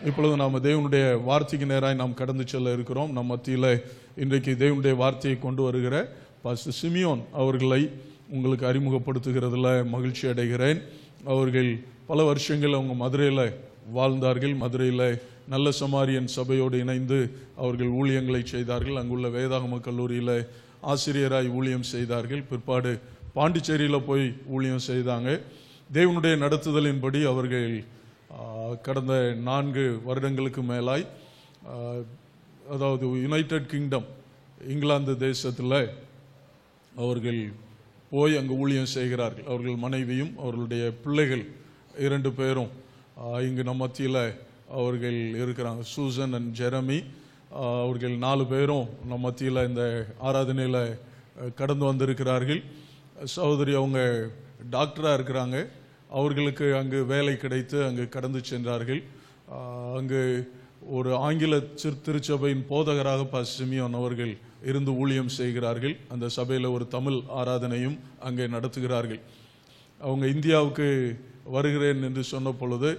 இப்பொழுது நாம் தேவனுடைய வார்த்தைக்கு நேராய் நாம் கடந்து செல்ல இருக்கிறோம். நம் மத்தியில் இன்றைக்கு தேவனுடைய வார்த்தையை கொண்டு வருகிற பாஸ்டர் சிமியோன் அவர்களை உங்களுக்கு அறிமுகப்படுத்துகிறதுல மகிழ்ச்சி அடைகிறேன். அவர்கள் பல வருஷங்கள் அவங்க மதுரையில் வாழ்ந்தார்கள். மதுரையில் நல்ல சமாரியன் சபையோடு இணைந்து அவர்கள் ஊழியங்களை செய்தார்கள். அங்குள்ள வேதாகம கல்லூரியில் ஆசிரியராய் ஊழியம் செய்தார்கள். பிற்பாடு பாண்டிச்சேரியில் போய் ஊழியம் செய்தாங்க. தேவனுடைய நடத்துதலின்படி அவர்கள் கடந்த 4 வருடங்களுக்கு மேலாய், அதாவது யுனைடெட் கிங்டம் இங்கிலாந்து தேசத்தில் அவர்கள் போய் அங்கு ஊழியம் செய்கிறார்கள். அவர்கள் மனைவியும் அவர்களுடைய பிள்ளைகள் 2 பேரும் இங்கு நம் மத்தியில் அவர்கள் இருக்கிறாங்க. சூசன் அண்ட் ஜெரமி அவர்கள் 4 பேரும் நம் மத்தியில் இந்த ஆராதனையில் கடந்து வந்திருக்கிறார்கள். சகோதரி அவங்க டாக்டராக இருக்கிறாங்க. அவர்களுக்கு அங்கு வேலை கிடைத்து அங்கு கடந்து சென்றார்கள். அங்கு ஒரு ஆங்கில திருச்சபையின் போதகராக பாஸ்டர் சிமியோன் அவர்கள் இருந்து ஊழியம் செய்கிறார்கள். அந்த சபையில் ஒரு தமிழ் ஆராதனையும் அங்கே நடத்துகிறார்கள். அவங்க இந்தியாவுக்கு வருகிறேன் என்று சொன்ன பொழுது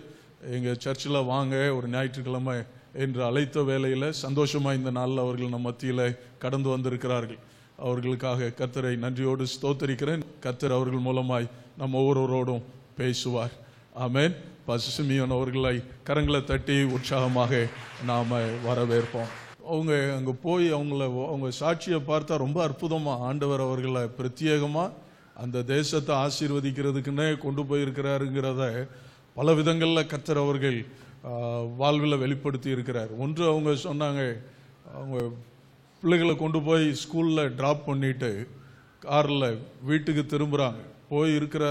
எங்கள் சர்ச்சில் வாங்க ஒரு ஞாயிற்றுக்கிழமை என்று அழைத்த வேளையில் சந்தோஷமாக இந்த நாளில் அவர்கள் நம் மத்தியில் கடந்து வந்திருக்கிறார்கள். அவர்களுக்காக கர்த்தரை நன்றியோடு ஸ்தோத்தரிக்கிறேன். கர்த்தர் அவர்கள் மூலமாய் நம்ம ஒவ்வொருவரோடும் பேசுவார். ஆமென். பாஸ்டர் சிமியோன் அவர்களை கரங்களை தட்டி உற்சாகமாக நாம் வரவேற்போம். அவங்க அங்கே போய் அவங்க சாட்சியை பார்த்தா ரொம்ப அற்புதமாக ஆண்டவர் அவர்களை பிரத்யேகமாக அந்த தேசத்தை ஆசீர்வதிக்கிறதுக்குன்னே கொண்டு போயிருக்கிறாருங்கிறத பல விதங்களில் கர்த்தர் அவர்கள் வாழ்வில் வெளிப்படுத்தி இருக்கிறார். ஒன்று, அவங்க சொன்னாங்க, அவங்க பிள்ளைகளை கொண்டு போய் ஸ்கூலில் ட்ராப் பண்ணிட்டு காரில் வீட்டுக்கு திரும்புகிறாங்க. போய் இருக்கிற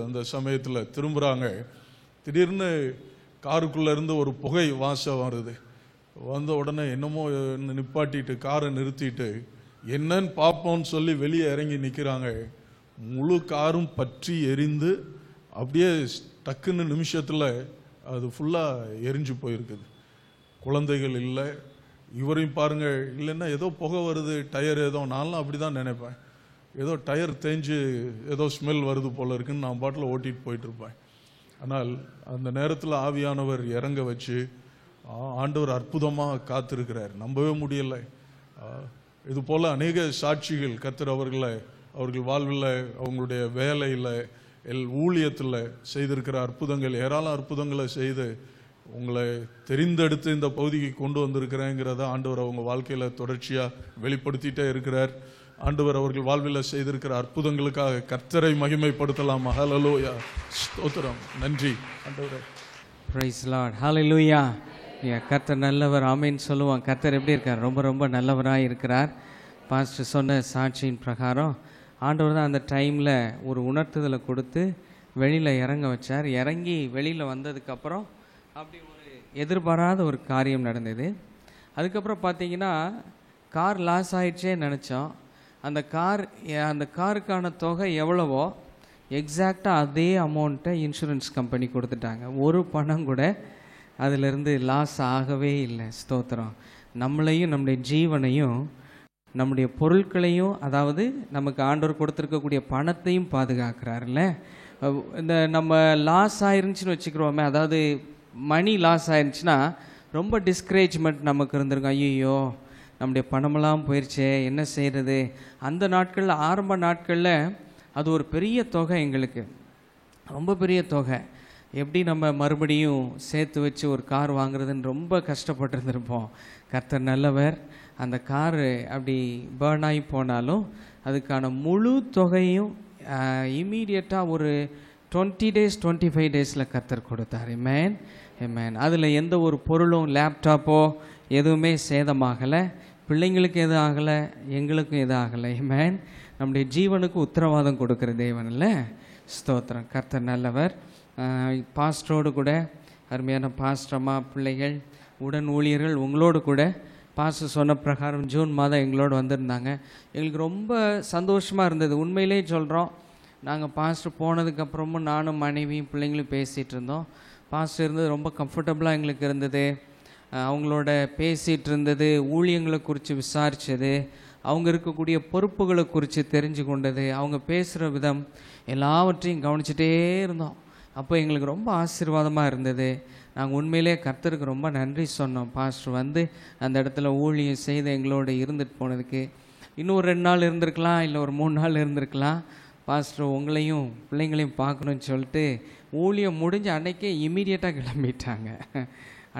அந்த சமயத்தில் திரும்புகிறாங்க. திடீர்னு காருக்குள்ளே இருந்து ஒரு புகை வாசம் வருது. வந்த உடனே என்னமோ நிப்பாட்டிட்டு காரை நிறுத்திட்டு என்னன்னு பார்ப்போம்னு சொல்லி வெளியே இறங்கி நிற்கிறாங்க. முழு காரும் பற்றி எரிந்து அப்படியே டக்குன்னு நிமிஷத்தில் அது ஃபுல்லாக எரிஞ்சு போயிருக்குது. குழந்தைகள் இல்லை. இவரையும் பாருங்க, இல்லைன்னா ஏதோ புகை வருது, டயர் ஏதோ, நான்லாம் அப்படி தான் நினைப்பேன். ஏதோ டயர் தேஞ்சு ஏதோ ஸ்மெல் வருது போல இருக்குன்னு நான் பாட்டில் ஓட்டிகிட்டு போயிட்டுருப்பேன். ஆனால் அந்த நேரத்தில் ஆவியானவர் இறங்க வச்சு ஆண்டவர் அற்புதமாக காத்திருக்கிறார். நம்பவே முடியலை. இது போல் அநேக சாட்சிகள் கர்த்தர் அவர்கள் வாழ்வில், அவங்களுடைய வேலையில், ஊழியத்தில் செய்திருக்கிற அற்புதங்கள், ஏராளம் அற்புதங்களை செய்து உங்களை தெரிந்தெடுத்து இந்த பகுதிக்கு கொண்டு வந்திருக்கிறேங்கிறத ஆண்டவர் அவங்க வாழ்க்கையில் தொடர்ச்சியாக வெளிப்படுத்திட்டே இருக்கிறார். ஆண்டவர் அவர்கள் வாழ்வில் செய்திருக்கிற அற்புதங்களுக்காக கர்த்தரை மகிமைப்படுத்தலாம். ஹல்லேலூயா, ஸ்தோத்திரம், நன்றி ஆண்டவரே. பிரைஸ் லார்ட், ஹல்லேலூயா. கர்த்தர் நல்லவர், ஆமென் சொல்லுவான். கர்த்தர் எப்படி இருக்கார்? ரொம்ப ரொம்ப நல்லவராக இருக்கிறார். பாஸ்டர் சொன்ன சாட்சியின் பிரகாரம் ஆண்டவர் தான் அந்த டைமில் ஒரு உணர்த்துதலை கொடுத்து வெளியில் இறங்க வச்சார். இறங்கி வெளியில் வந்ததுக்கப்புறம் அப்படி ஒரு எதிர்பாராத ஒரு காரியம் நடந்தது. அதுக்கப்புறம் பார்த்தீங்கன்னா கார் லாஸ் ஆகிடுச்சே நினச்சோம். அந்த காருக்கான தொகை எவ்வளவோ எக்ஸாக்டாக அதே அமௌண்ட்டை இன்சூரன்ஸ் கம்பெனி கொடுத்துட்டாங்க. ஒரு பணம் கூட அதிலிருந்து லாஸ் ஆகவே இல்லை. ஸ்தோத்திரம். நம்மளையும் நம்முடைய ஜீவனையும் நம்முடைய பொருட்களையும், அதாவது நமக்கு ஆண்டவர் கொடுத்துருக்கக்கூடிய பணத்தையும் பாதுகாக்கிறாருல்ல. இந்த நம்ம லாஸ் ஆயிருந்துச்சுன்னு வச்சுக்கிறோமே, அதாவது மணி லாஸ் ஆயிருந்துச்சுன்னா ரொம்ப டிஸ்கரேஜ்மெண்ட் நமக்கு இருந்திருக்கும். ஐயோ நம்முடைய பணமெல்லாம் போயிடுச்சே, என்ன செய்கிறது? அந்த நாட்களில், ஆரம்ப நாட்களில் அது ஒரு பெரிய தொகை, எங்களுக்கு ரொம்ப பெரிய தொகை. எப்படி நம்ம மறுபடியும் சேர்த்து வச்சு ஒரு கார் வாங்குறதுன்னு ரொம்ப கஷ்டப்பட்டுருந்துருப்போம். கர்த்தர் நல்லவர். அந்த காரு அப்படி பேர்ன் ஆகி போனாலும் அதுக்கான முழு தொகையும் இம்மீடியட்டாக ஒரு 20 days 25 days கர்த்தர் கொடுத்தார். ஆமென், ஆமென். அதில் எந்த ஒரு பொருளும், லேப்டாப்போ எதுவுமே சேதமாகலை. பிள்ளைங்களுக்கு எதுவும் ஆகலை, எங்களுக்கும் எதுவும் ஆகலை. ஆமென். நம்முடைய ஜீவனுக்கு உத்தரவாதம் கொடுக்குற தேவன் இல்லை. ஸ்தோத்திரம். கர்த்தர் நல்லவர். பாஸ்டரோடு கூட, அருமையான பாஸ்டர்மா, பிள்ளைகள், உடன் ஊழியர்கள் உங்களோடு கூட பாஸ்டர் சொன்ன பிரகாரம் ஜூன் மாதம் எங்களோடு வந்திருந்தாங்க. எங்களுக்கு ரொம்ப சந்தோஷமாக இருந்தது. உண்மையிலே சொல்கிறோம், நாங்கள் பாஸ்டர் போனதுக்கப்புறமும் நானும் மனைவியும் பிள்ளைங்களும் பேசிகிட்டு இருந்தோம். பாஸ்டர் இருந்தது ரொம்ப கம்ஃபர்டபுளாக எங்களுக்கு இருந்தது. அவங்களோட பேசிகிட்டு இருந்தது, ஊழியங்களை குறித்து விசாரித்தது, அவங்க இருக்கக்கூடிய பொறுப்புகளை குறித்து தெரிஞ்சு கொண்டது, அவங்க பேசுகிற விதம் எல்லாவற்றையும் கவனிச்சுட்டே இருந்தோம். அப்போ எங்களுக்கு ரொம்ப ஆசீர்வாதமாக இருந்தது. நாங்கள் உண்மையிலே கர்த்தருக்கு ரொம்ப நன்றி சொன்னோம். பாஸ்டர் வந்து அந்த இடத்துல ஊழியம் செய்து எங்களோட இருந்துட்டு போனதுக்கு. இன்னும் ஒரு 2 நாள் இருந்திருக்கலாம், இல்லை ஒரு 3 நாள் இருந்திருக்கலாம். பாஸ்டர் உங்களையும் பிள்ளைங்களையும் பார்க்கணுன்னு சொல்லிட்டு ஊழியம் முடிஞ்ச அன்னைக்கே இமீடியட்டாக கிளம்பிட்டாங்க.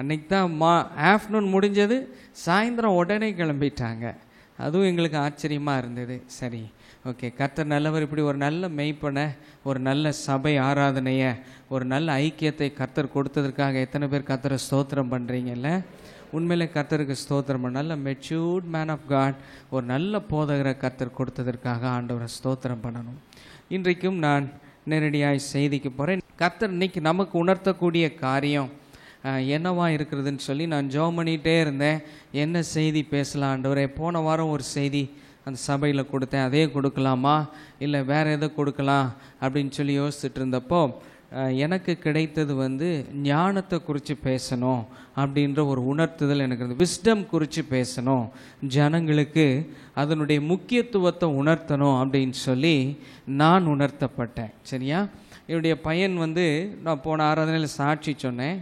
அன்னைக்கு தான் ஆஃப்டர்நூன் முடிஞ்சது, சாயந்தரம் உடனே கிளம்பிட்டாங்க. அதுவும் எங்களுக்கு ஆச்சரியமாக இருந்தது. சரி, ஓகே, கர்த்தர் நல்லவர். இப்படி ஒரு நல்ல மெய்ப்பனை, ஒரு நல்ல சபை ஆராதனையை, ஒரு நல்ல ஐக்கியத்தை கர்த்தர் கொடுத்ததற்காக எத்தனை பேர் கர்த்தரை ஸ்தோத்திரம் பண்ணுறீங்கல்ல? உண்மையிலே கர்த்தருக்கு ஸ்தோத்திரம். நல்ல மெச்சூர்ட் மேன் ஆஃப் காட், ஒரு நல்ல போதகரை கர்த்தர் கொடுத்ததற்காக ஆண்டவரை ஸ்தோத்திரம் பண்ணணும். இன்றைக்கும் நான் நேரடியாய் செய்திக்கு போகிறேன். கர்த்தர் இன்னைக்கு நமக்கு உணர்த்தக்கூடிய காரியம் என்னவா இருக்கிறதுன்னு சொல்லி நான் ஜெபம் பண்ணிகிட்டே இருந்தேன். என்ன செய்தி பேசலாம் ஆண்டவரே? போன வாரம் ஒரு செய்தி அந்த சபையில் கொடுத்தேன், அதே கொடுக்கலாமா இல்லை வேறு எதை கொடுக்கலாம் அப்படின்னு சொல்லி யோசிச்சுட்டு இருந்தப்போ எனக்கு கிடைத்தது வந்து ஞானத்தை குறித்து பேசணும் அப்படின்ற ஒரு உணர்த்துதல் எனக்கு இருந்தது. விஸ்டம் குறித்து பேசணும், ஜனங்களுக்கு அதனுடைய முக்கியத்துவத்தை உணர்த்தணும் அப்படின்னு சொல்லி நான் உணர்த்தப்பட்டேன். சரியா? என்னுடைய பையன் வந்து நான் போன ஆராதனையில் சாட்சி சொன்னேன்.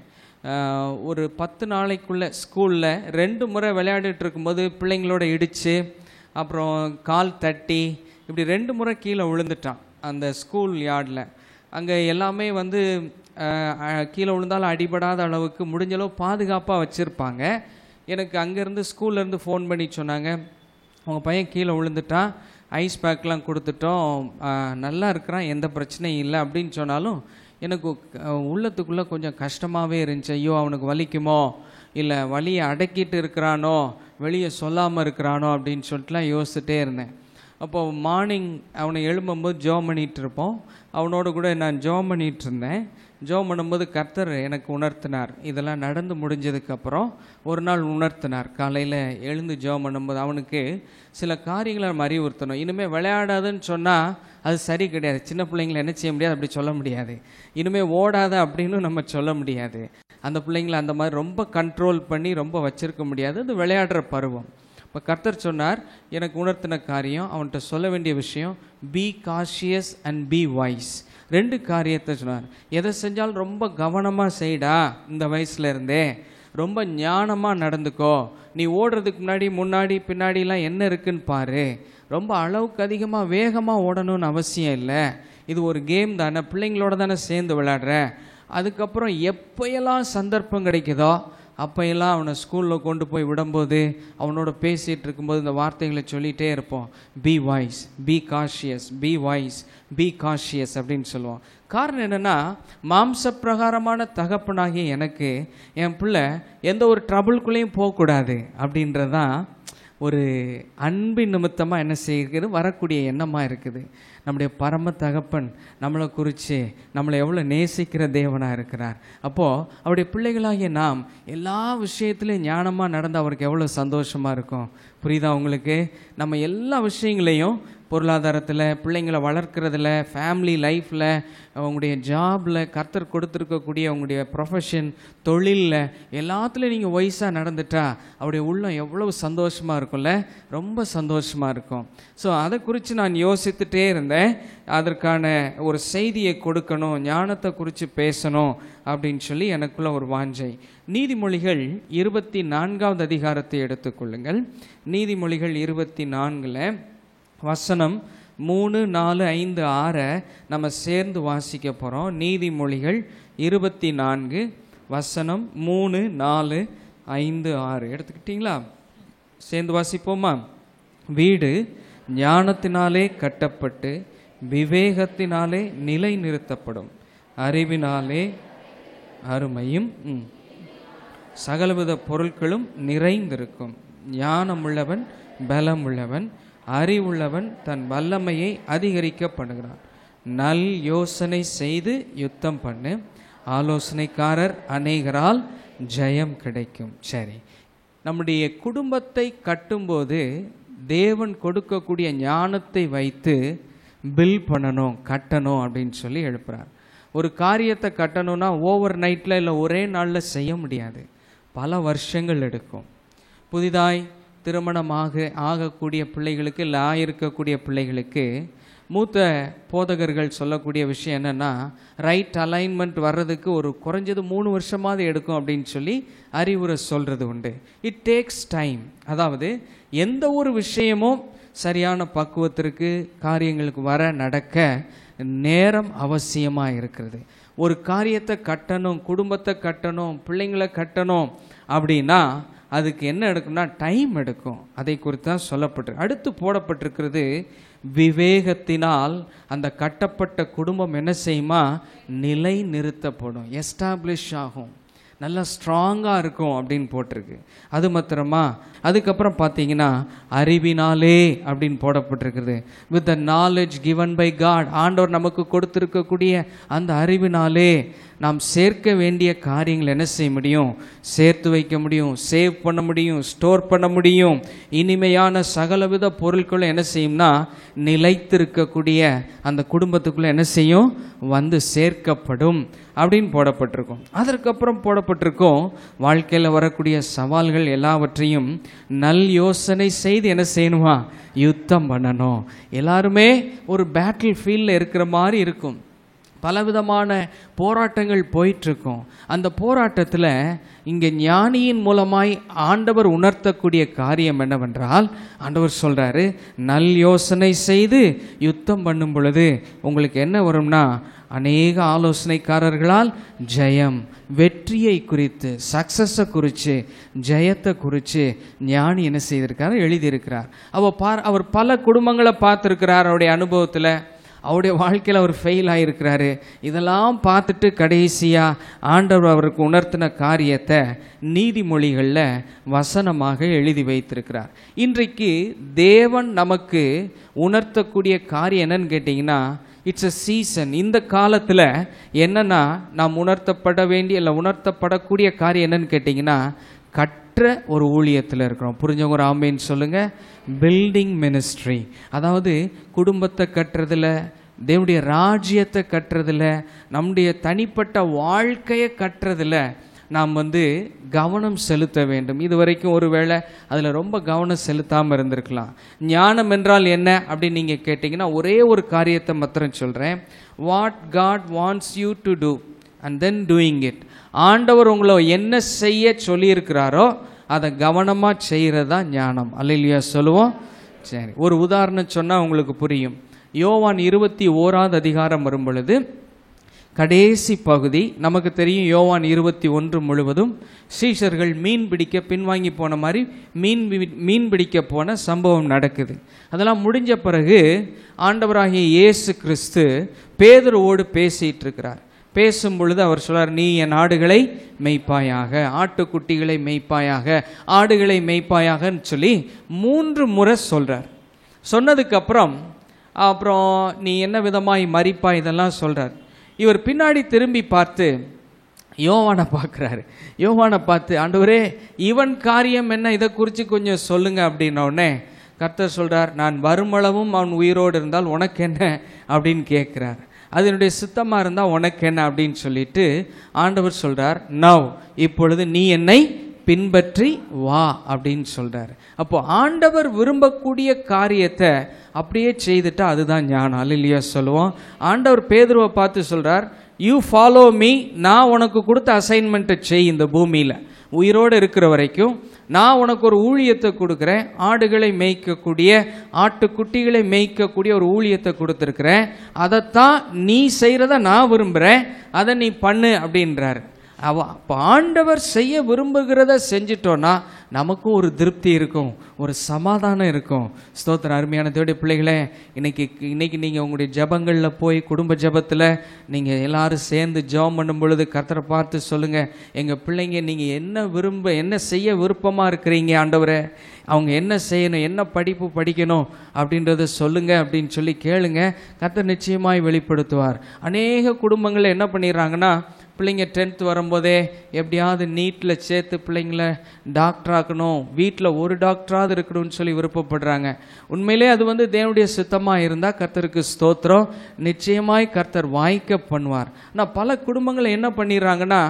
ஒரு 10 நாளைக்குள்ளே ஸ்கூலில் 2 முறை விளையாடிட்டு இருக்கும்போது பிள்ளைங்களோட இடித்து, அப்புறம் கால் தட்டி, இப்படி 2 முறை கீழே விழுந்துட்டான் அந்த ஸ்கூல் யார்டில். அங்கே எல்லாமே வந்து கீழே விழுந்தாலும் அடிபடாத அளவுக்கு முடிஞ்சளவு பாதுகாப்பாக வச்சுருப்பாங்க. எனக்கு அங்கேருந்து ஸ்கூல்லேருந்து ஃபோன் பண்ணி சொன்னாங்க, உங்கள் பையன் கீழே விழுந்துட்டான், ஐஸ் பேக்லாம் கொடுத்துட்டோம், நல்லா இருக்கிறான், எந்த பிரச்சனையும் இல்லை அப்படின்னு சொன்னாலும் எனக்கு உள்ளத்துக்குள்ளே கொஞ்சம் கஷ்டமாகவே இருந்துச்சு. ஐயோ, அவனுக்கு வலிக்குமோ, இல்லை வலியை அடக்கிட்டு இருக்கிறானோ, வெளியே சொல்லாமல் இருக்கிறானோ அப்படின்னு சொல்லிட்டுலாம் யோசிச்சுட்டே இருந்தேன். அப்போது மார்னிங் அவனை எழும்பும்போது ஜெபம் பண்ணிகிட்டு இருப்போம். அவனோட கூட நான் ஜெபம் பண்ணிகிட்டு இருந்தேன். ஜெபம் பண்ணும்போது கர்த்தர் எனக்கு உணர்த்தினார். இதெல்லாம் நடந்து முடிஞ்சதுக்கப்புறம் ஒரு நாள் உணர்த்தினார். காலையில் எழுந்து ஜெபம் பண்ணும்போது அவனுக்கு சில காரியங்களை நம்ம அறிவுறுத்தணும். இனிமேல் விளையாடாதுன்னு சொன்னால் அது சரி கிடையாது. சின்ன பிள்ளைங்களை என்ன செய்ய முடியாது, அப்படி சொல்ல முடியாது. இனிமேல் ஓடாத அப்படின்னு நம்ம சொல்ல முடியாது. அந்த பிள்ளைங்களை அந்த மாதிரி ரொம்ப கண்ட்ரோல் பண்ணி ரொம்ப வச்சிருக்க முடியாது. அது விளையாடுற பருவம். இப்போ கர்த்தர் சொன்னார், எனக்கு உணர்த்தின காரியம், அவன்கிட்ட சொல்ல வேண்டிய விஷயம், be cautious and be wise. 2 காரியத்தை சொன்னார். எதை செஞ்சாலும் ரொம்ப கவனமாக செய்டா, இந்த வயசுல இருந்தே ரொம்ப ஞானமாக நடந்துக்கோ. நீ ஓடுறதுக்கு முன்னாடி பின்னாடிலாம் என்ன இருக்குன்னு பாரு. ரொம்ப அளவுக்கு அதிகமாக வேகமாக ஓடணும்னு அவசியம் இல்லை. இது ஒரு கேம் தானே, பிள்ளைங்களோட தானே சேர்ந்து விளையாடுற. அதுக்கப்புறம் எப்போயெல்லாம் சந்தர்ப்பம் கிடைக்குதோ அப்போயெல்லாம் அவனை ஸ்கூலில் கொண்டு போய் விடும்போது அவனோட பேசிகிட்டு இருக்கும்போது இந்த வார்த்தைகளை சொல்லிகிட்டே இருப்போம். Be wise, be cautious, be wise, be cautious அப்படின்னு சொல்லுவோம். காரணம் என்னென்னா, மாம்ச பிரகாரமான தகப்பனாகிய எனக்கு என் பிள்ளை எந்த ஒரு ட்ரபுள்குள்ளேயும் போகக்கூடாது அப்படின்றது தான் ஒரு அன்பின் நிமித்தமாக என்ன செய்கிறது வரக்கூடிய எண்ணமாக இருக்குது. நம்முடைய பரம தகப்பன் நம்மளை குறித்து நம்மளை எவ்வளோ நேசிக்கிற தேவனாக இருக்கிறார். அப்போது அவருடைய பிள்ளைகளாகிய நாம் எல்லா விஷயத்துலையும் ஞானமாக நடந்து அவருக்கு எவ்வளோ சந்தோஷமாக இருக்கும். புரியுதா உங்களுக்கு? நம்ம எல்லா விஷயங்களையும், பொருளாதாரத்தில், பிள்ளைங்களை வளர்க்குறதுல, ஃபேமிலி லைஃப்பில், உங்களுடைய ஜாபில், கர்த்தர் கொடுத்துருக்கக்கூடிய உங்களுடைய ப்ரொஃபஷன், தொழிலில், எல்லாத்துலேயும் நீங்கள் வயசாக நடந்துட்டா அவருடைய உள்ளம் எவ்வளவு சந்தோஷமாக இருக்கும்ல, ரொம்ப சந்தோஷமாக இருக்கும். ஸோ அதை குறித்து நான் யோசித்துட்டே இருந்தேன். அதற்கான ஒரு செய்தியை கொடுக்கணும், ஞானத்தை குறித்து பேசணும் அப்படின்னு சொல்லி எனக்குள்ள ஒரு வாஞ்சை. நீதிமொழிகள் 24வது அதிகாரத்தை எடுத்துக்கொள்ளுங்கள். நீதிமொழிகள் 24 வசனம் 3, 4, 5, 6 நம்ம சேர்ந்து வாசிக்க போகிறோம். நீதிமொழிகள் 24 வசனம் 3, 4, 5, 6 எடுத்துக்கிட்டீங்களா? சேர்ந்து வாசிப்போமா? வீடு ஞானத்தினாலே கட்டப்பட்டு விவேகத்தினாலே நிலை நிறுத்தப்படும், அறிவினாலே அருமையும் சகலவித பொருட்களும் நிறைந்திருக்கும். ஞானமுள்ளவன் பலமுள்ளவன், அறிவுள்ளவன் தன் வல்லமையை அதிகரிக்க பண்ணுகிறான். நல் யோசனை செய்து யுத்தம் பண்ணு, ஆலோசனைக்காரர் அநேகரால் ஜெயம் கிடைக்கும். சரி, நம்முடைய குடும்பத்தை கட்டும்போது தேவன் கொடுக்கக்கூடிய ஞானத்தை வைத்து பில் பண்ணணும், கட்டணும் அப்படின்னு சொல்லி எழுப்புறார். ஒரு காரியத்தை கட்டணும்னா ஓவர் நைட்டில் இல்லை ஒரே நாளில் செய்ய முடியாது, பல வருஷங்கள் எடுக்கும். புதிதாய் திருமணமாக ஆகக்கூடிய பிள்ளைகளுக்கு, இல்லை ஆயிருக்கக்கூடிய பிள்ளைகளுக்கு மூத்த போதகர்கள் சொல்லக்கூடிய விஷயம் என்னென்னா, ரைட் அலைன்மெண்ட் வர்றதுக்கு ஒரு குறைஞ்சது 3 வருஷமாவது எடுக்கும் அப்படின்னு சொல்லி அறிவுரை சொல்கிறது உண்டு. It takes time. அதாவது எந்த ஒரு விஷயமும் சரியான பக்குவத்திற்கு காரியங்களுக்கு வர நடக்க நேரம் அவசியமாக இருக்கிறது. ஒரு காரியத்தை கட்டணும், குடும்பத்தை கட்டணும், பிள்ளைங்களை கட்டணும் அப்படின்னா அதுக்கு என்ன எடுக்கும்னா டைம் எடுக்கும். அதை குறித்து தான் சொல்லப்பட்டிருக்கு. அடுத்து போடப்பட்டிருக்கிறது, விவேகத்தினால் அந்த கட்டப்பட்ட குடும்பம் என்ன செய்யுமா, நிலை நிறுத்தப்படும், எஸ்டாப்ளிஷ் ஆகும், நல்லா ஸ்ட்ராங்காக இருக்கும் அப்படின்னு போட்டிருக்கு. அது மாத்திரமா, அதுக்கப்புறம் பார்த்தீங்கன்னா அறிவினாலே அப்படின்னு போடப்பட்டிருக்குது. With the knowledge given by God, ஆண்டவர் நமக்கு கொடுத்துருக்கக்கூடிய அந்த அறிவினாலே நாம் சேர்க்க வேண்டிய காரியங்கள் என்ன செய்ய முடியும், சேர்த்து வைக்க முடியும், சேவ் பண்ண முடியும், ஸ்டோர் பண்ண முடியும். இனிமையான சகலவித பொருட்களும் என்ன செய்யும்னா நிலைத்திருக்கக்கூடிய அந்த குடும்பத்துக்குள்ளே என்ன செய்யும், வந்து சேர்க்கப்படும் அப்படின்னு போடப்பட்டிருக்கும். அதற்கப்புறம் போடப்பட்டிருக்கும், வாழ்க்கையில் வரக்கூடிய சவால்கள் எல்லாவற்றையும் நல் யோசனை செய்து என்ன செய்யணுமா, யுத்தம் பண்ணணும். எல்லாருமே ஒரு பேட்டில் ஃபீல்டில் இருக்கிற மாதிரி இருக்கும். பலவிதமான போராட்டங்கள் போயிட்டுருக்கும். அந்த போராட்டத்தில் இங்கே ஞானியின் மூலமாய் ஆண்டவர் உணர்த்தக்கூடிய காரியம் என்னவென்றால், ஆண்டவர் சொல்கிறாரு, நல் யோசனை செய்து யுத்தம் பண்ணும் பொழுது உங்களுக்கு என்ன வரும்னா, அநேக ஆலோசனைக்காரர்களால் ஜெயம், வெற்றியை குறித்து, சக்ஸஸை குறித்து, ஜெயத்தை குறித்து ஞானி என்ன செய்திருக்காரு, எழுதியிருக்கிறார். அவர் பல குடும்பங்களை பார்த்துருக்கிறார். அவருடைய அனுபவத்தில், அவருடைய வாழ்க்கையில் அவர் ஃபெயில் ஆகியிருக்கிறாரு. இதெல்லாம் பார்த்துட்டு கடைசியாக ஆண்டவர் அவருக்கு உணர்த்தின காரியத்தை நீதிமொழிகளில் வசனமாக எழுதி வைத்திருக்கிறார். இன்றைக்கு தேவன் நமக்கு உணர்த்தக்கூடிய காரியம் என்னன்னு கேட்டிங்கன்னா, இட்ஸ் அ சீசன். இந்த காலத்தில் என்னென்னா நாம் உணர்த்தப்பட வேண்டிய இல்லை உணர்த்தப்படக்கூடிய காரியம் என்னன்னு கேட்டிங்கன்னா, கற்ற ஒரு ஊழியத்தில் இருக்கிறோம். புரிஞ்சவங்க ஒரு ஆமேன்னு சொல்லுங்கள். பில்டிங் மினிஸ்ட்ரி, அதாவது குடும்பத்தை கட்டுறதில், தேவனுடைய ராஜ்யத்தை கட்டுறதில், நம்முடைய தனிப்பட்ட வாழ்க்கையை கட்டுறதில் நாம் கவனம் செலுத்த வேண்டும். இது வரைக்கும் ஒருவேளை அதில் ரொம்ப கவனம் செலுத்தாமல் இருந்திருக்கலாம். ஞானம் என்றால் என்ன அப்படின்னு நீங்கள் கேட்டிங்கன்னா, ஒரே ஒரு காரியத்தை மாத்திரம் சொல்கிறேன். What God wants you to do and then doing it. ஆண்டவர் உங்களை என்ன செய்ய சொல்லியிருக்கிறாரோ அதை கவனமாக செய்கிறது தான் ஞானம். அல்லேலூயா சொல்லுவோம். சரி, ஒரு உதாரணம் சொன்னால் உங்களுக்கு புரியும். யோவான் 21 அதிகாரம் வரும் பொழுது கடைசி பகுதி நமக்கு தெரியும். யோவான் 21 முழுவதும் சீஷர்கள் மீன் பிடிக்க பின்வாங்கி போன மாதிரி மீன் பிடிக்க போன சம்பவம் நடக்குது. அதெல்லாம் முடிஞ்ச பிறகு ஆண்டவராகிய இயேசு கிறிஸ்து பேதுருவோடு பேசிட்டு இருக்கிறார். பேசும் பொழுது அவர் சொல்றார், நீ என் ஆடுகளை மேய்ப்பாயாக, ஆட்டுக்குட்டிகளை மேய்ப்பாயாக, ஆடுகளை மேய்ப்பாயாகன்னு சொல்லி 3 முறை சொல்றார். சொன்னதுக்கப்புறம் நீ என்ன விதமாய் மரிப்பா இதெல்லாம் சொல்றார். இவர் பின்னாடி திரும்பி பார்த்து யோவானை பார்க்குறாரு. யோவானை பார்த்து, ஆண்டவரே இவன் காரியம் என்ன, இதை குறித்து கொஞ்சம் சொல்லுங்க அப்படின்னோடனே கர்த்தர் சொல்கிறார், நான் வருமளவும் அவன் உயிரோடு இருந்தால் உனக்கு என்ன அப்படின்னு கேட்குறார். அதனுடைய சித்தமாக இருந்தால் உனக்கு என்ன அப்படின்னு சொல்லிட்டு ஆண்டவர் சொல்கிறார், நவ் இப்பொழுது நீ என்னை பின்பற்றி வா அப்படின்னு சொல்கிறார். அப்போ ஆண்டவர் விரும்பக்கூடிய காரியத்தை அப்படியே செய்துட்டா அதுதான் ஞானம். அல்லேலூயா சொல்லுவோம். ஆண்டவர் பேதுருவை பார்த்து சொல்கிறார், யூ ஃபாலோ மீ, நான் உனக்கு கொடுத்த அசைன்மெண்ட்டை செய். இந்த பூமியில் உயிரோடு இருக்கிற வரைக்கும் நான் உனக்கு ஒரு ஊழியத்தை கொடுக்குறேன். ஆடுகளை மேய்க்கக்கூடிய, ஆட்டுக்குட்டிகளை மேய்க்கக்கூடிய ஒரு ஊழியத்தை கொடுத்துருக்குறேன். அதைத்தான் நீ செய்கிறத நான் விரும்புகிறேன், அதை நீ பண்ணு அப்படின்றார். அப்போ ஆண்டவர் செய்ய விரும்புகிறத செஞ்சிட்டோன்னா நமக்கும் ஒரு திருப்தி இருக்கும், ஒரு சமாதானம் இருக்கும். ஸ்தோத்திரம். அருமையான தேவனுடைய பிள்ளைகளே, இன்னைக்கு நீங்கள் உங்களுடைய ஜபங்களில் போய் குடும்ப ஜபத்தில் நீங்கள் எல்லாரும் சேர்ந்து ஜெபம் பண்ணும் பொழுது கர்த்தரை பார்த்து சொல்லுங்கள், எங்கள் பிள்ளைங்க நீங்கள் என்ன செய்ய விருப்பமாக இருக்கிறீங்க ஆண்டவரே, அவங்க என்ன செய்யணும், என்ன படிப்பு படிக்கணும் அப்படின்றத சொல்லுங்க அப்படின்னு சொல்லி கேளுங்க. கர்த்தர் நிச்சயமாய் வெளிப்படுத்துவார். அநேக குடும்பங்களில் என்ன பண்ணிடுறாங்கன்னா, பிள்ளைங்க 10th வரும்போதே எப்படியாவது நீட்டில் சேர்த்து பிள்ளைங்கள டாக்டர் ஆக்கணும், வீட்டில் ஒரு டாக்டராவது இருக்கணும்னு சொல்லி விருப்பப்படுறாங்க. உண்மையிலே அது தேவனுடைய சித்தமாக இருந்தால் கர்த்தருக்கு ஸ்தோத்திரம், நிச்சயமாய் கர்த்தர் வாய்க்க பண்ணுவார். ஆனால் பல குடும்பங்களை என்ன பண்ணிடுறாங்கன்னா,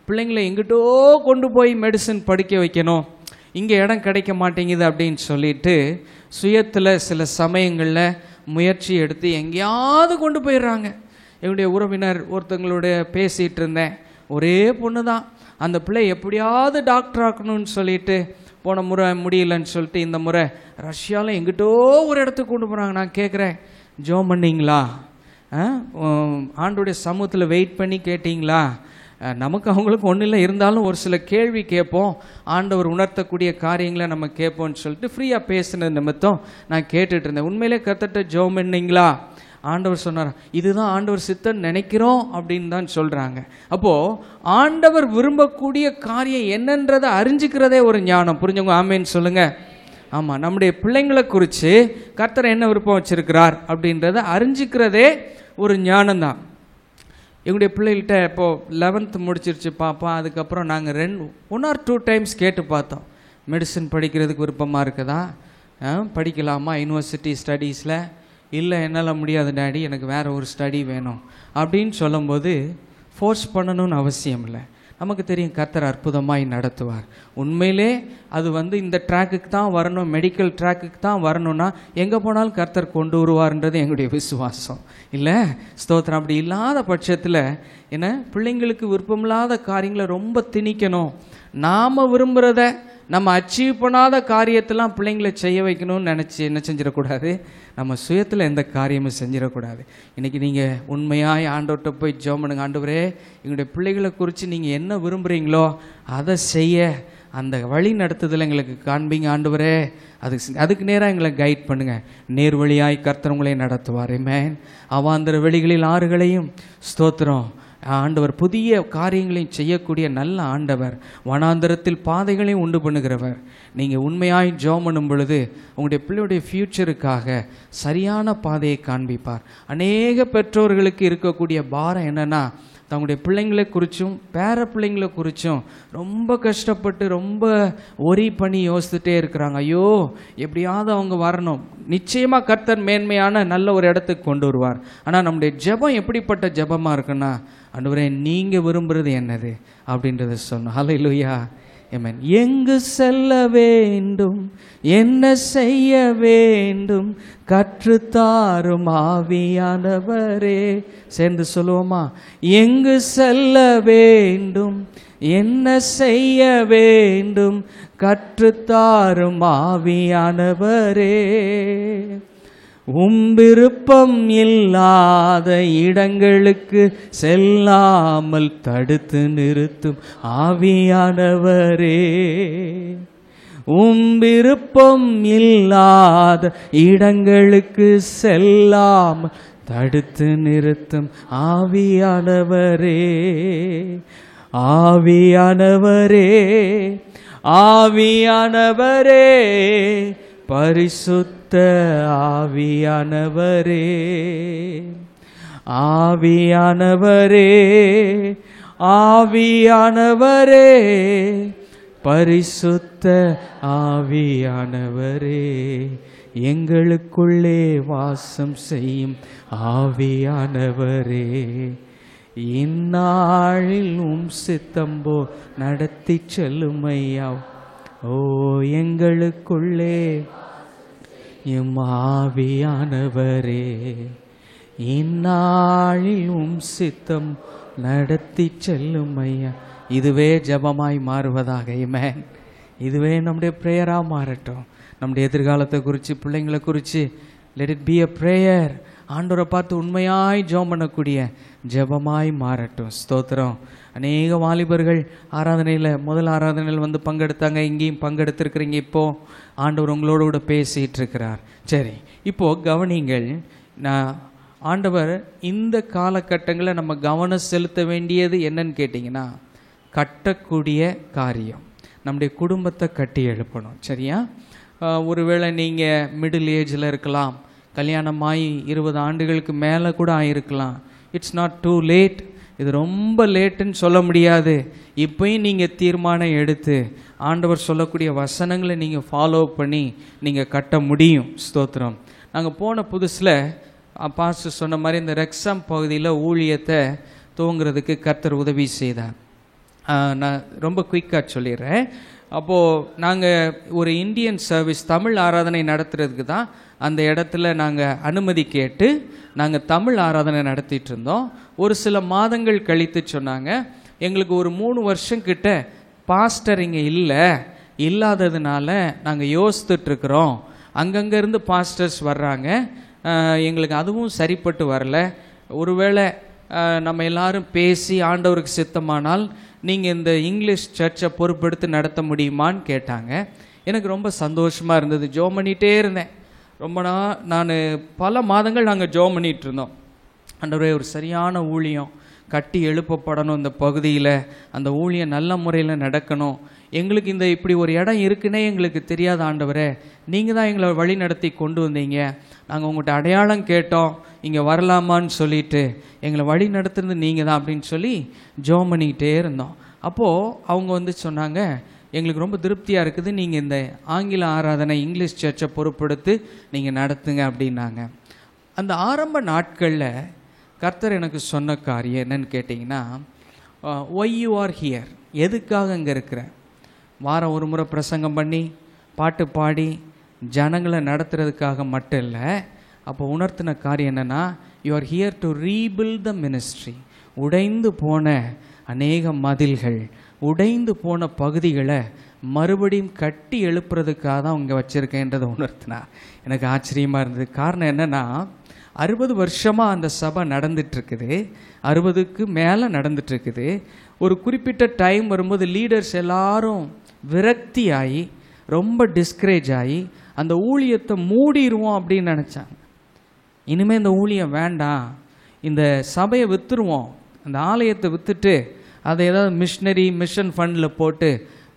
பிள்ளைங்களை எங்கிட்டோ கொண்டு போய் மெடிசன் படிக்க வைக்கணும், இங்கே இடம் கிடைக்க மாட்டேங்குது அப்படின்னு சொல்லிட்டு சுயத்தில் சில சமயங்களில் முயற்சி எடுத்து எங்கேயாவது கொண்டு போயிடுறாங்க. என்னுடைய உறவினர் ஒருத்தங்களோட பேசிகிட்டு இருந்தேன். ஒரே பொண்ணு தான். அந்த பிள்ளை எப்படியாவது டாக்டர் ஆக்கணும்னு சொல்லிட்டு போன முறை முடியலன்னு சொல்லிட்டு இந்த முறை ரஷ்யாவில் எங்கிட்டோ ஒரு இடத்துக்கு கொண்டு போகிறாங்க. நான் கேட்குறேன், ஜோம் பண்ணிங்களா? ஆண்டோடைய சமூகத்தில் வெயிட் பண்ணி கேட்டிங்களா? நமக்கு அவங்களுக்கு ஒன்றும் இல்லை, இருந்தாலும் ஒரு சில கேள்வி கேட்போம், ஆண்டவர் உணர்த்தக்கூடிய காரியங்களை நம்ம கேட்போம்னு சொல்லிட்டு ஃப்ரீயாக பேசினது நிமித்தம் நான் கேட்டுட்டு இருந்தேன். உண்மையிலே கர்த்தர்ட்ட ஜெபம் பண்ணீங்களா? ஆண்டவர் சொன்னார், இதுதான் ஆண்டவர் சித்தம் நினைக்கிறோம் அப்படின்னு தான் சொல்கிறாங்க. அப்போது ஆண்டவர் விரும்பக்கூடிய காரியம் என்னன்றதை அறிஞ்சிக்கிறதே ஒரு ஞானம். புரிஞ்சவங்க ஆமேன்னு சொல்லுங்கள். ஆமாம், நம்முடைய பிள்ளைங்களை குறித்து கர்த்தர் என்ன விருப்பம் வச்சுருக்கிறார் அப்படின்றத அறிஞ்சிக்கிறதே ஒரு ஞானம்தான். எங்களுடைய பிள்ளைகள்கிட்ட இப்போது 11th முடிச்சிருச்சு பாப்பா. அதுக்கப்புறம் நாங்கள் 1 or 2 times கேட்டு பார்த்தோம், மெடிசன் படிக்கிறதுக்கு விருப்பமாக இருக்குதா, படிக்கலாமா யூனிவர்சிட்டி ஸ்டடீஸில்? இல்லை, என்னால் முடியாது டாடி, எனக்கு வேறு ஒரு ஸ்டடி வேணும் அப்படின்னு சொல்லும்போது ஃபோர்ஸ் பண்ணணும்னு அவசியம் இல்லை. நமக்கு தெரியும் கர்த்தர் அற்புதமாய் நடத்துவார். உண்மையிலே அது இந்த ட்ராக்குக்கு தான் வரணும், மெடிக்கல் ட்ராக்குக்கு தான் வரணும்னா எங்கே போனாலும் கர்த்தர் கொண்டு வருவார்ன்றது எங்களுடைய விசுவாசம். இல்லை ஸ்தோத்திரம். அப்படி இல்லாத பட்சத்தில் என்ன, பிள்ளைங்களுக்கு விருப்பமில்லாத காரியங்களை ரொம்ப திணிக்கணும். நாம் விரும்புகிறத நம்ம அச்சீவ் பண்ணாத காரியத்தெல்லாம் பிள்ளைங்களை செய்ய வைக்கணும்னு நினச்சி என்ன செஞ்சிடக்கூடாது, நம்ம சுயத்தில் எந்த காரியமும் செஞ்சிடக்கூடாது. இன்றைக்கி நீங்கள் உண்மையாக ஆண்டவர்கிட்ட போய் ஜெபம் பண்ணுங்க. ஆண்டவரே, எங்களுடைய பிள்ளைகளை குறித்து நீங்கள் என்ன விரும்புகிறீங்களோ அதை செய்ய அந்த வழி நடத்துதல் எங்களுக்கு காண்பீங்க ஆண்டவரே. அதுக்கு நேராக எங்களை கைட் பண்ணுங்கள். நேர் வழியாய் கர்த்தர் உங்களை நடத்துவார். ஆமென். அவாந்தர வெளிகளில் ஆறுகளையும் ஸ்தோத்திரம். ஆண்டவர் புதிய காரியங்களையும் செய்யக்கூடிய நல்ல ஆண்டவர், வனாந்தரத்தில் பாதைகளையும் உண்டு பண்ணுகிறவர். நீங்கள் உண்மையாய் ஜெபம் பண்ணும் பொழுது உங்களுடைய பிள்ளையுடைய ஃப்யூச்சருக்காக சரியான பாதையை காண்பிப்பார். அநேக பெற்றோர்களுக்கு இருக்கக்கூடிய பாரம் என்னென்னா, தங்களுடைய பிள்ளைங்களை குறித்தும் பேர பிள்ளைங்களை குறித்தும் ரொம்ப கஷ்டப்பட்டு ரொம்ப ஒரி பண்ணி யோசித்துட்டே இருக்கிறாங்க. ஐயோ, எப்படியாவது அவங்க வரணும். நிச்சயமாக கர்த்தர் மேன்மையான நல்ல ஒரு இடத்துக்கு கொண்டு வருவார். ஆனால் நம்முடைய ஜெபம் எப்படிப்பட்ட ஜெபமாக இருக்குன்னா, ஆண்டவரே நீங்கள் விரும்புகிறது என்னது அப்படின்றத சொன்னோம். ஹல்லேலூயா. ஆமென். எங்கு செல்ல வேண்டும், என்ன செய்ய வேண்டும், கற்றுத்தாரும் ஆவியானவரே. சேர்ந்து சொல்லுவோமா? எங்கு செல்ல வேண்டும், என்ன செய்ய வேண்டும், கற்றுத்தாரும் ஆவியானவரே. விருப்பம் இல்லாத இடங்களுக்கு செல்லாமல் தடுத்து நிறுத்தும் ஆவியானவரே. விருப்பம் இல்லாத இடங்களுக்கு செல்லாமல் தடுத்து நிறுத்தும் ஆவியானவரே. ஆவியானவரே, ஆவியானவரே, பரிசுத்த ஆவியானவரே. ஆவியானவரே, ஆவியானவரே, பரிசுத்த ஆவியானவரே, எங்களுக்குள்ளே வாசம் செய்யும் ஆவியானவரே. இந்நாளில் சித்தம்போ நடத்தி செல்லுமையா. ஓ, எங்களுக்குள்ளே எம் ஆவியானவரே, இந்நாளில் சித்தம் நடத்தி செல்லுமையா. இதுவே ஜபமாய் மாறுவதாக. ஆமென். இதுவே நம்முடைய ப்ரேயராக மாறட்டும். நம்முடைய எதிர்காலத்தை குறித்து, பிள்ளைங்களை குறித்து let it be a prayer. ஆண்டவரை பார்த்து உண்மையாய் ஜெபம் பண்ணக்கூடிய ஜெபமாய் மாறட்டும். ஸ்தோத்திரம். அநேக வாலிபர்கள் முதல் ஆராதனையில் பங்கெடுத்தாங்க. இங்கேயும் பங்கெடுத்திருக்கிறீங்க. இப்போது ஆண்டவர் உங்களோட கூட பேசிகிட்டு இருக்கிறார். சரி, இப்போது கவனிங்கள். ஆண்டவர் இந்த காலகட்டங்களில் நம்ம கவனம் செலுத்த வேண்டியது என்னன்னு கேட்டிங்கன்னா, கட்டக்கூடிய காரியம். நம்முடைய குடும்பத்தை கட்டி எழுப்பணும். சரியா? ஒருவேளை நீங்கள் மிடில் ஏஜில் இருக்கலாம், கல்யாணமாகி 20 ஆண்டுகளுக்கு மேலே கூட ஆகிருக்கலாம். It's not too late. இது ரொம்ப லேட்டுன்னு சொல்ல முடியாது. இப்போயும் நீங்கள் தீர்மானம் எடுத்து ஆண்டவர் சொல்லக்கூடிய வசனங்களை நீங்கள் ஃபாலோ பண்ணி நீங்கள் கட்ட முடியும். ஸ்தோத்திரம். நாங்கள் போன புதுசில் பாஸ்டர் சொன்ன மாதிரி இந்த ரெக்ஸாம் பகுதியில் ஊழியத்தை துவங்குறதுக்கு கர்த்தர் உதவி செய்தார். நான் ரொம்ப குயிக்காக சொல்லிடுறேன். அப்போது நாங்கள் ஒரு இந்தியன் சர்வீஸ் தமிழ் ஆராதனை நடத்துறதுக்கு தான் அந்த இடத்துல நாங்கள் அனுமதி கேட்டு நாங்கள் தமிழ் ஆராதனை நடத்திட்டு இருந்தோம். ஒரு சில மாதங்கள் கழித்து சொன்னாங்க, எங்களுக்கு ஒரு 3 வருஷம் கிட்ட பாஸ்டர் இங்கே இல்லாததுனால நாங்கள் யோசித்துட்ருக்குறோம். அங்கங்கே இருந்து பாஸ்டர்ஸ் வர்றாங்க, எங்களுக்கு அதுவும் சரிப்பட்டு வரல. ஒருவேளை நம்ம எல்லாரும் பேசி ஆண்டவருக்கு சித்தமானால் நீங்கள் இந்த இங்கிலீஷ் சர்ச்சை பொறுப்பெடுத்து நடத்த முடியுமான்னு கேட்டாங்க. எனக்கு ரொம்ப சந்தோஷமாக இருந்தது. ஜெபம் பண்ணிகிட்டே இருந்தேன். ரொம்ப நான் பல மாதங்கள் நாங்கள் ஜெபம் பண்ணிகிட்டு இருந்தோம். ஆண்டவரே, ஒரு சரியான ஊழியம் கட்டி எழுப்பப்படணும் இந்த பகுதியில், அந்த ஊழியம் நல்ல முறையில் நடக்கணும். எங்களுக்கு இந்த இப்படி ஒரு இடம் இருக்குன்னே எங்களுக்கு தெரியாத ஆண்டவரே, நீங்கள் தான் எங்களை வழி நடத்தி கொண்டு வந்தீங்க. நாங்கள் உங்கள்கிட்ட அடையாளம் கேட்டோம், இங்கே வரலாமான்னு சொல்லிட்டு எங்களை வழி நடத்துறது நீங்கள் தான் அப்படின்னு சொல்லி ஜெபம் பண்ணிக்கிட்டே இருந்தோம். அப்போது அவங்க சொன்னாங்க, எங்களுக்கு ரொம்ப திருப்தியாக இருக்குது, நீங்கள் இந்த ஆங்கில ஆராதனை இங்கிலீஷ் சர்ச்சை பொறுப்பெடுத்து நீங்கள் நடத்துங்க அப்படின்னாங்க. அந்த ஆரம்ப நாட்களில் கர்த்தர் எனக்கு சொன்ன காரியம் என்னன்னு கேட்டிங்கன்னா, ஒய் யூ ஆர் ஹியர், எதுக்காக இங்கே இருக்கிற? வாரம் ஒரு முறை பிரசங்கம் பண்ணி பாட்டு பாடி ஜனங்களை நடத்துறதுக்காக மட்டும் இல்லை. அப்போ உணர்த்தின காரியம் என்னென்னா, you are here to rebuild the ministry. உடைந்து போன அநேக மதில்கள், உடைந்து போன பகுதிகளை மறுபடியும் கட்டி எழுப்புறதுக்காக தான் இங்கே வச்சுருக்கேன்றதை உணர்த்தினார். எனக்கு ஆச்சரியமாக இருந்தது. காரணம் என்னென்னா, 60 வருஷமாக அந்த சபை நடந்துட்டுருக்குது, 60க்கு மேலே நடந்துட்டுருக்குது. ஒரு குறிப்பிட்ட டைம் வரும்போது லீடர்ஸ் எல்லாரும் விரக்தி ஆகி ரொம்ப டிஸ்கரேஜ் ஆகி அந்த ஊழியத்தை மூடிடுவோம் அப்படின்னு நினச்சாங்க. இனிமேல் இந்த ஊழியம் வேண்டாம், இந்த சபையை விற்றுருவோம், அந்த ஆலயத்தை விற்றுட்டு அதை ஏதாவது மிஷன் ஃபண்டில் போட்டு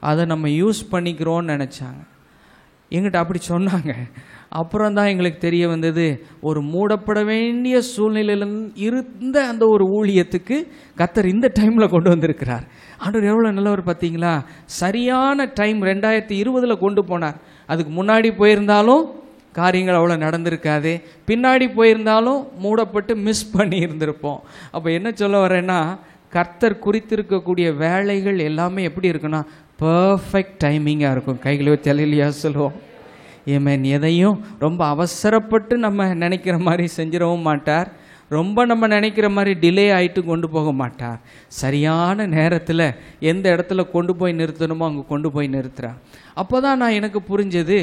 அதை நம்ம யூஸ் பண்ணிக்கிறோன்னு நினச்சாங்க. எங்கிட்ட அப்படி சொன்னாங்க. அப்புறம் தான் எங்களுக்கு தெரிய வந்தது, ஒரு மூடப்பட வேண்டிய சூழ்நிலையில் இருந்த அந்த ஒரு ஊழியத்துக்கு கர்த்தர் இந்த டைமில் கொண்டு வந்திருக்கிறார். ஆண்டவர் எவ்வளோ நல்லவர் பார்த்தீங்களா? சரியான டைம் 2020 கொண்டு போனார். அதுக்கு முன்னாடி போயிருந்தாலும் காரியங்கள் அவ்வளோ நடந்திருக்காது, பின்னாடி போயிருந்தாலும் மூடப்பட்டு மிஸ் பண்ணி இருந்திருப்போம். அப்போ என்ன சொல்ல வரேன்னா, கர்த்தர் குறித்திருக்கக்கூடிய வேலைகள் எல்லாமே எப்படி இருக்குன்னா பர்ஃபெக்ட் டைமிங்காக இருக்கும். கைகளை தெளிலையா சொல்லுவோம். ஏமேன். எதையும் ரொம்ப அவசரப்பட்டு நம்ம நினைக்கிற மாதிரி செஞ்சிடவும் மாட்டார், ரொம்ப நம்ம நினைக்கிற மாதிரி டிலே ஆகிட்டு கொண்டு போக மாட்டார். சரியான நேரத்தில் எந்த இடத்துல கொண்டு போய் நிறுத்தணுமோ அங்கே கொண்டு போய் நிறுத்துகிறார். அப்போ தான் எனக்கு புரிஞ்சது,